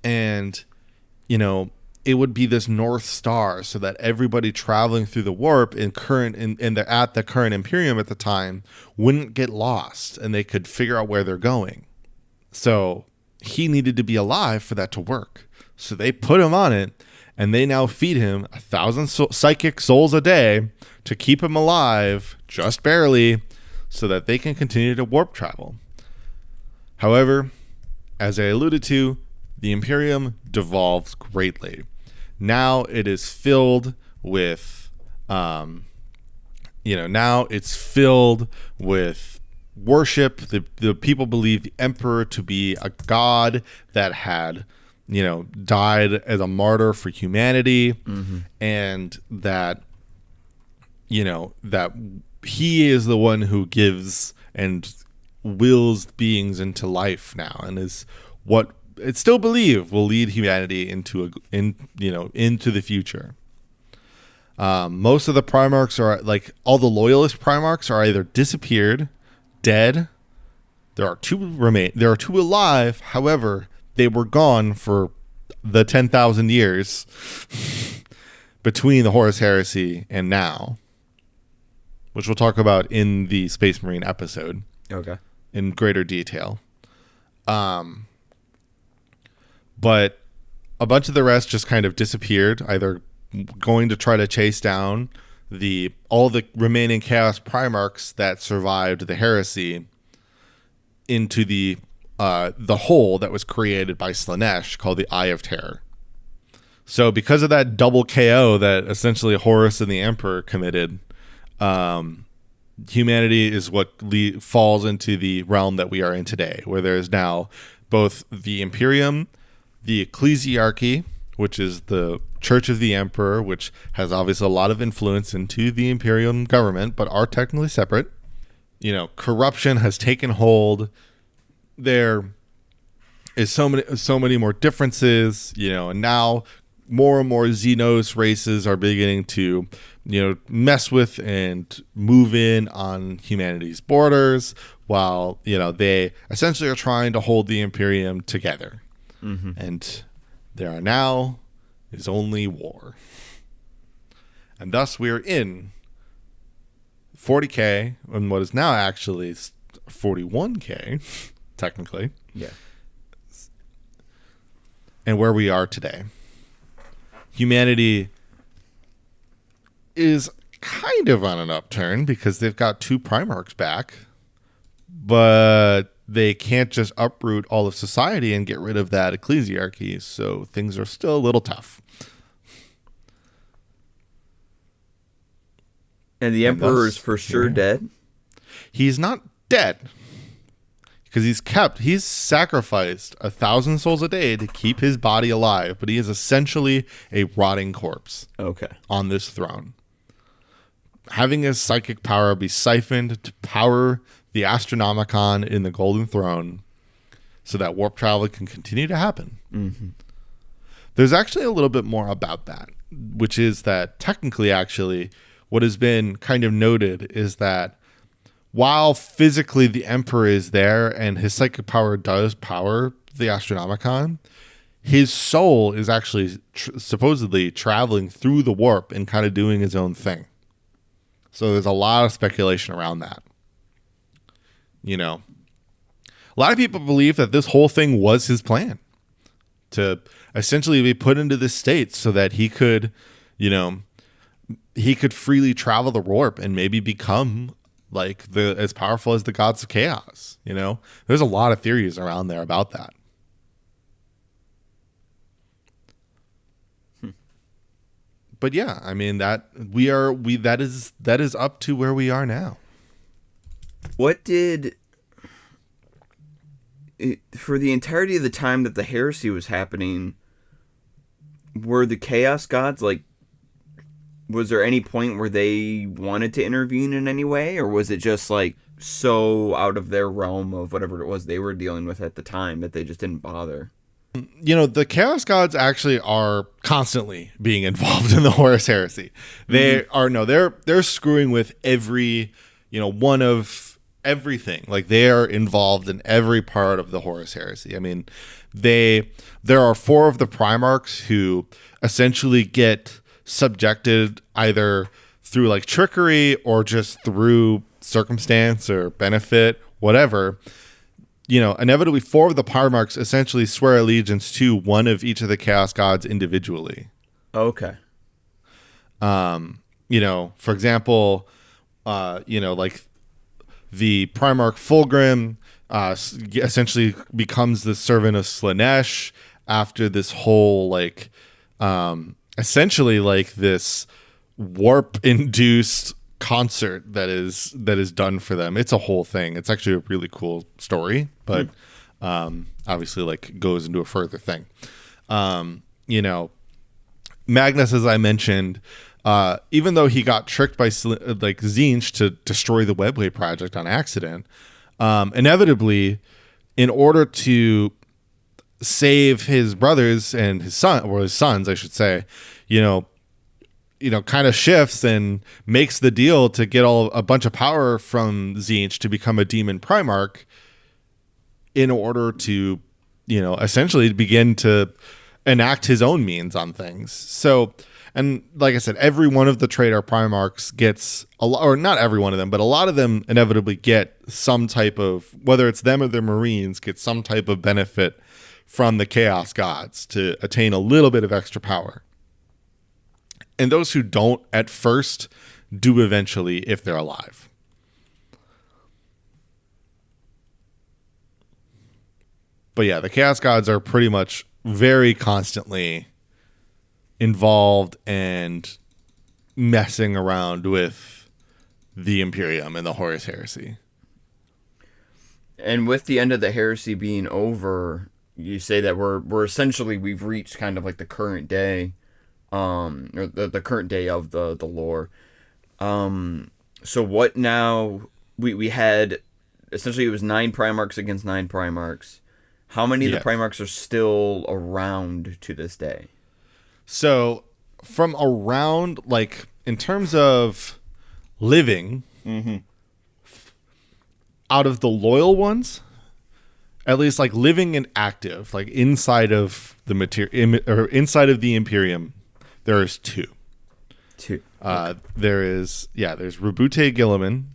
and it would be this North Star, so that everybody traveling through the warp at the current Imperium at the time wouldn't get lost, and they could figure out where they're going. So he needed to be alive for that to work. So they put him on it, and they now feed him 1,000 psychic souls a day to keep him alive, just barely, so that they can continue to warp travel. However, as I alluded to, the Imperium devolves greatly. Now it is filled with, now it's filled with worship. The people believe the Emperor to be a god that had, died as a martyr for humanity, and that, that he is the one who gives and wills beings into life now, and is what still believe will lead humanity into the future. Most of the Primarchs are like all the loyalist Primarchs are either disappeared, dead. There are two alive. However, they were gone for the 10,000 years between the Horus Heresy and now, which we'll talk about in the Space Marine episode. Okay. In greater detail. But a bunch of the rest just kind of disappeared, either going to try to chase down all the remaining Chaos Primarchs that survived the heresy into the hole that was created by Slaanesh called the Eye of Terror. So because of that double KO that essentially Horus and the Emperor committed, humanity is what falls into the realm that we are in today, where there is now both the Imperium, the Ecclesiarchy, which is the Church of the Emperor, which has obviously a lot of influence into the Imperium government, but are technically separate. Corruption has taken hold. There is so many more differences, and now more and more Xenos races are beginning to, mess with and move in on humanity's borders, while, they essentially are trying to hold the Imperium together. Mm-hmm. And there are now is only war. And thus we are in 40K, and what is now actually 41K, technically. Yeah. And where we are today. Humanity is kind of on an upturn because they've got 2 Primarchs back, but they can't just uproot all of society and get rid of that ecclesiarchy, so things are still a little tough. And the Emperor is for sure dead? He's not dead. Because he's sacrificed 1,000 souls a day to keep his body alive, but he is essentially a rotting corpse. Okay. On this throne. Having his psychic power be siphoned to power the Astronomicon in the Golden Throne so that warp travel can continue to happen. Mm-hmm. There's actually a little bit more about that, which is that technically, actually, what has been kind of noted is that while physically the Emperor is there and his psychic power does power the Astronomicon, his soul is actually supposedly traveling through the warp and kind of doing his own thing. So there's a lot of speculation around that. A lot of people believe that this whole thing was his plan to essentially be put into this state so that he could, he could freely travel the warp and maybe become like as powerful as the gods of chaos. There's a lot of theories around there about that. But yeah, I mean that is up to where we are now. What did for the entirety of the time that the heresy was happening, were the chaos gods was there any point where they wanted to intervene in any way, or was it just so out of their realm of whatever it was they were dealing with at the time that they just didn't bother? The Chaos Gods actually are constantly being involved in the Horus Heresy. They they're screwing with every, one of everything. They are involved in every part of the Horus Heresy. I mean, there are 4 of the Primarchs who essentially get subjected either through trickery or just through circumstance or benefit, whatever. Inevitably 4 of the Primarchs essentially swear allegiance to one of each of the Chaos Gods individually. Okay. For example, the Primarch Fulgrim essentially becomes the servant of Slaanesh after this whole essentially this warp-induced concert that is done for them. It's a whole thing. It's actually a really cool story, but obviously goes into a further thing. Magnus, as I mentioned, even though he got tricked by Tzeentch to destroy the Webway project on accident, inevitably, in order to save his brothers and his son, or his sons, I should say, you know, kind of shifts and makes the deal to get a bunch of power from Tzeentch to become a demon Primarch in order to, essentially begin to enact his own means on things. So, and like I said, every one of the Traitor Primarchs gets or not every one of them, but a lot of them inevitably get some type of, whether it's them or their Marines, get some type of benefit from the Chaos Gods to attain a little bit of extra power. And those who don't at first do eventually if they're alive. But yeah, the Chaos Gods are pretty much very constantly involved and messing around with the Imperium and the Horus Heresy. And with the end of the heresy being over, you say that we're essentially, we've reached kind of like the current day, or the current day of the lore. So what now? We had, essentially it was 9 Primarchs against 9 Primarchs. How many of the Primarchs are still around to this day? So from around, like, in terms of living, out of the loyal ones, at least like living and active, like inside of the inside of the Imperium, there's 2. There's Rabute Gilliman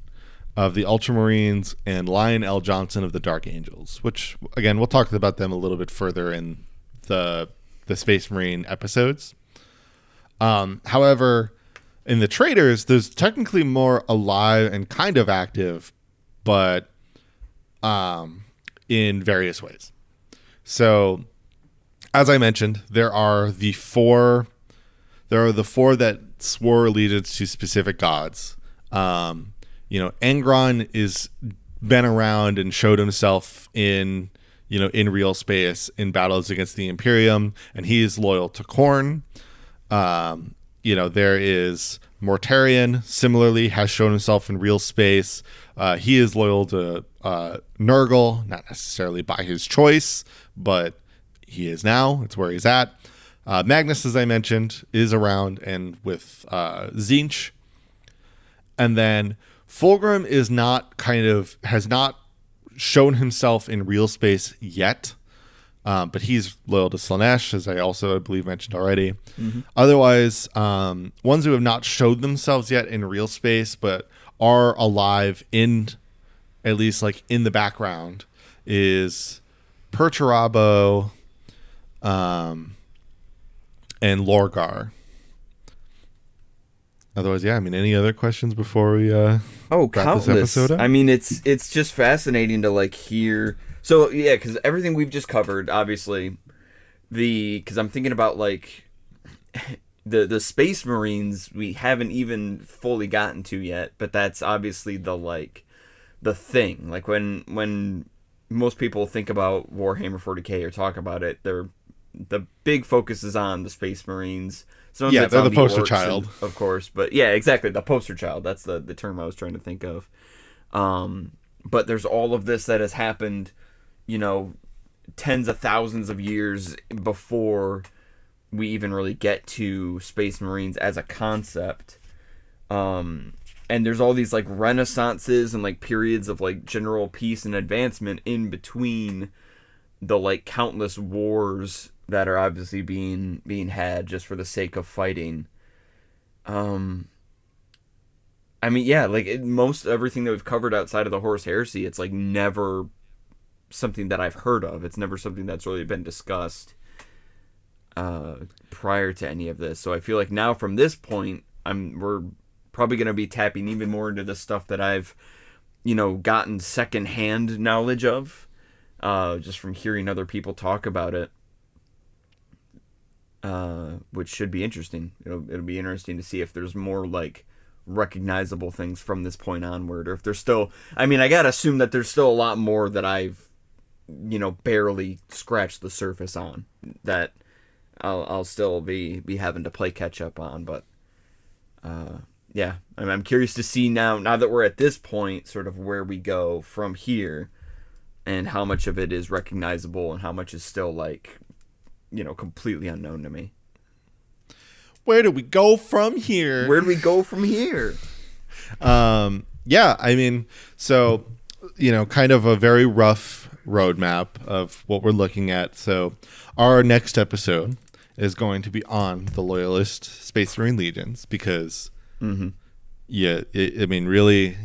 of the Ultramarines and Lionel Johnson of the Dark Angels, which, again, we'll talk about them a little bit further in the Space Marine episodes. However, in the Traitors, there's technically more alive and kind of active, but in various ways. So, as I mentioned, there are the 4 that swore allegiance to specific gods. Angron is been around and showed himself in real space in battles against the Imperium, and he is loyal to Khorne. There is Mortarion, similarly, has shown himself in real space. He is loyal to Nurgle, not necessarily by his choice, but he is now. It's where he's at. Magnus, as I mentioned, is around and with Tzeentch. And then Fulgrim has not shown himself in real space yet, but he's loyal to Slaanesh, as I believe mentioned already. Mm-hmm. Otherwise, ones who have not showed themselves yet in real space but are alive in, at least like in the background, is Perturabo and Lorgar. Otherwise, any other questions before we wrap countless. This episode up? It's just fascinating to like hear. So yeah, because everything we've just covered, obviously, because I'm thinking about like the Space Marines we haven't even fully gotten to yet, but that's obviously the thing. Like when most people think about Warhammer 40K or talk about it, the big focus is on the Space Marines. They're the poster child, of course. But yeah, exactly, the poster child. That's the term I was trying to think of. But there's all of this that has happened, tens of thousands of years before we even really get to Space Marines as a concept. And there's all these like renaissances and like periods of like general peace and advancement in between the like countless wars that are obviously being had just for the sake of fighting. Most everything that we've covered outside of the Horus Heresy, it's like never something that I've heard of. It's never something that's really been discussed prior to any of this. So I feel like now from this point, we're probably going to be tapping even more into the stuff that I've, gotten secondhand knowledge of, just from hearing other people talk about it. Which should be interesting. It'll be interesting to see if there's more like recognizable things from this point onward, or if there's still. I gotta assume that there's still a lot more that I've, barely scratched the surface on, that I'll still be having to play catch up on. But I'm curious to see now that we're at this point, sort of where we go from here. and how much of it is recognizable and how much is still like, completely unknown to me. Where do we go from here? Where do we go from here? Yeah, I mean, so, kind of a very rough roadmap of what we're looking at. So our next episode is going to be on the Loyalist Space Marine Legions because, really,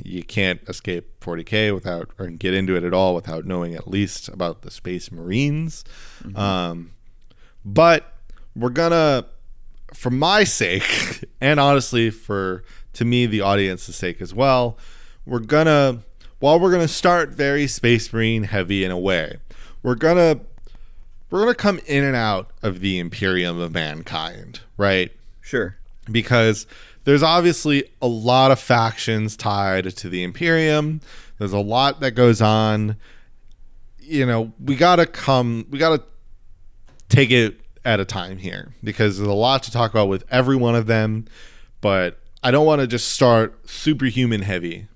you can't escape 40K without, or get into it at all without knowing at least about the Space Marines. But we're gonna, for my sake, and honestly to me, the audience's sake as well, we're gonna start very Space Marine heavy in a way, we're gonna come in and out of the Imperium of Mankind, right? Sure. Because there's obviously a lot of factions tied to the Imperium. There's a lot that goes on. We gotta take it at a time here because there's a lot to talk about with every one of them. But I don't want to just start superhuman heavy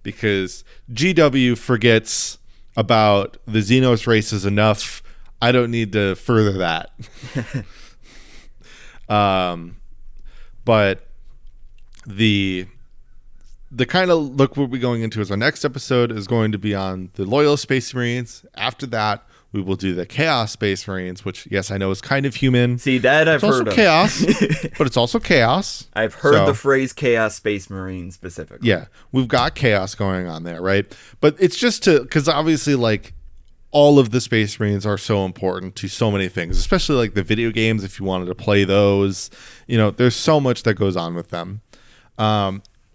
because GW forgets about the Xenos races enough. I don't need to further that. But the kind of look we'll be going into is our next episode is going to be on the Loyal Space Marines. After that, we will do the Chaos Space Marines, which, yes, I know is kind of human. See, that I've heard of. It's also chaos, but it's also chaos. I've heard the phrase Chaos Space Marine specifically. Yeah, we've got chaos going on there, right? But it's just because obviously, like, all of the Space Marines are so important to so many things, especially like the video games. If you wanted to play those, there's so much that goes on with them.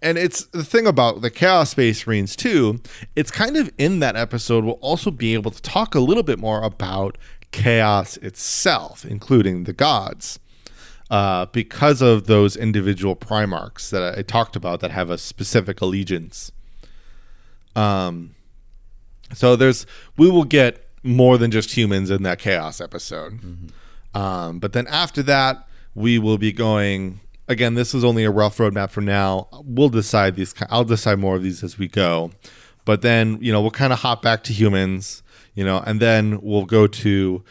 And it's the thing about the Chaos Space Marines too, it's kind of in that episode, we'll also be able to talk a little bit more about chaos itself, including the gods, because of those individual Primarchs that I talked about that have a specific allegiance. So we will get more than just humans in that chaos episode. But then after that, we will be going, again, this is only a rough roadmap for now. We'll decide these. I'll decide more of these as we go. But then, we'll kind of hop back to humans, and then we'll go to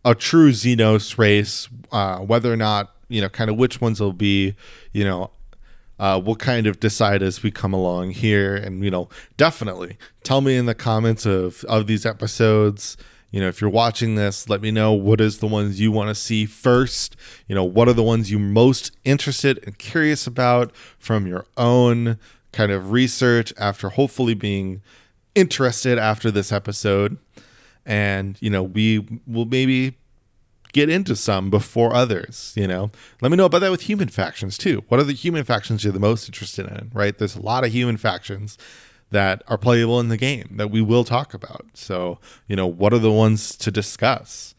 a true Xenos race, whether or not, kind of which ones will be, we'll kind of decide as we come along here. And, definitely tell me in the comments of these episodes, if you're watching this, let me know what is the ones you want to see first. What are the ones you're most interested and curious about from your own kind of research after hopefully being interested after this episode. And, we will maybe get into some before others, Let me know about that with human factions too. What are the human factions you're the most interested in, right? There's a lot of human factions that are playable in the game that we will talk about. So, what are the ones to discuss?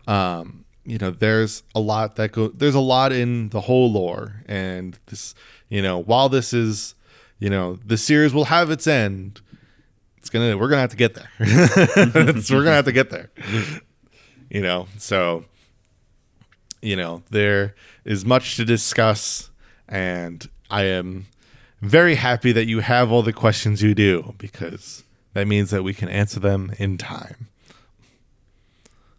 There's a lot there's a lot in the whole lore, and this, while this is, the series will have its end, we're gonna have to get there. We're gonna have to get there. So, there is much to discuss, and I am very happy that you have all the questions you do, because that means that we can answer them in time.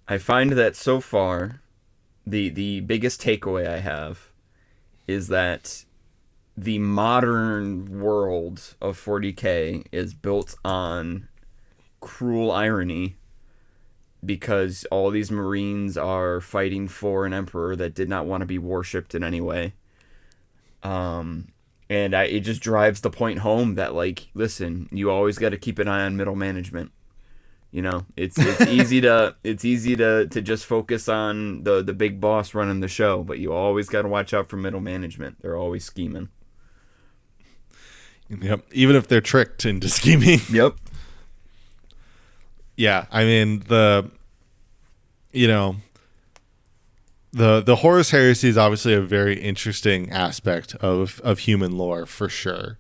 I find that so far, the biggest takeaway I have is that the modern world of 40K is built on cruel irony, because all these Marines are fighting for an emperor that did not want to be worshipped in any way. And it just drives the point home that, like, listen, you always got to keep an eye on middle management. It's easy to just focus on the big boss running the show, but you always got to watch out for middle management. They're always scheming. Yep, even if they're tricked into scheming. Yep. Yeah, I mean, the Horus Heresy is obviously a very interesting aspect of human lore, for sure.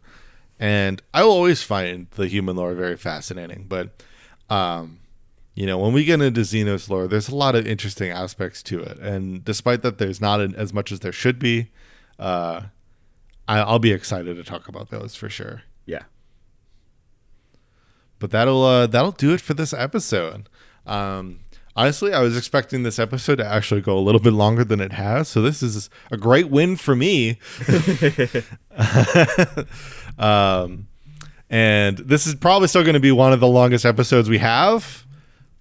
And I will always find the human lore very fascinating. But, when we get into Xenos lore, there's a lot of interesting aspects to it. And despite that there's not as much as there should be, I'll be excited to talk about those for sure. Yeah. But that'll do it for this episode. Honestly, I was expecting this episode to actually go a little bit longer than it has, so this is a great win for me. And this is probably still going to be one of the longest episodes we have,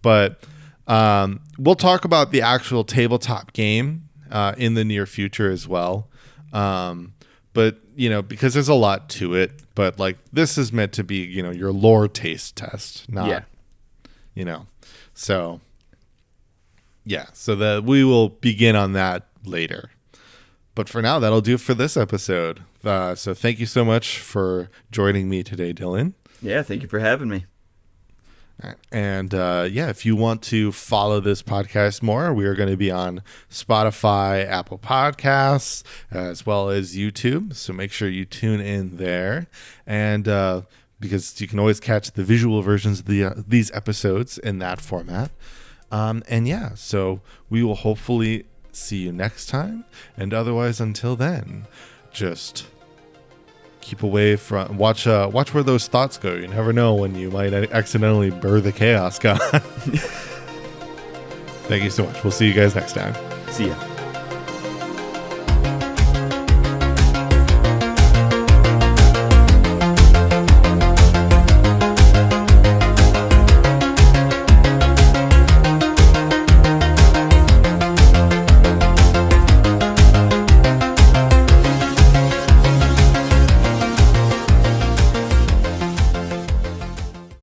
but we'll talk about the actual tabletop game in the near future as well. But, because there's a lot to it, but like this is meant to be, your lore taste test, not, so yeah, so that we will begin on that later. But for now, that'll do it for this episode. So thank you so much for joining me today, Dylan. Yeah, thank you for having me. And if you want to follow this podcast more, we are going to be on Spotify, Apple Podcasts, as well as YouTube. So make sure you tune in there. And because you can always catch the visual versions of these episodes in that format. So we will hopefully see you next time. And otherwise, until then, just keep away from watch where those thoughts go. You never know when you might accidentally birth the chaos god. Thank you so much. We'll see you guys next time. See ya.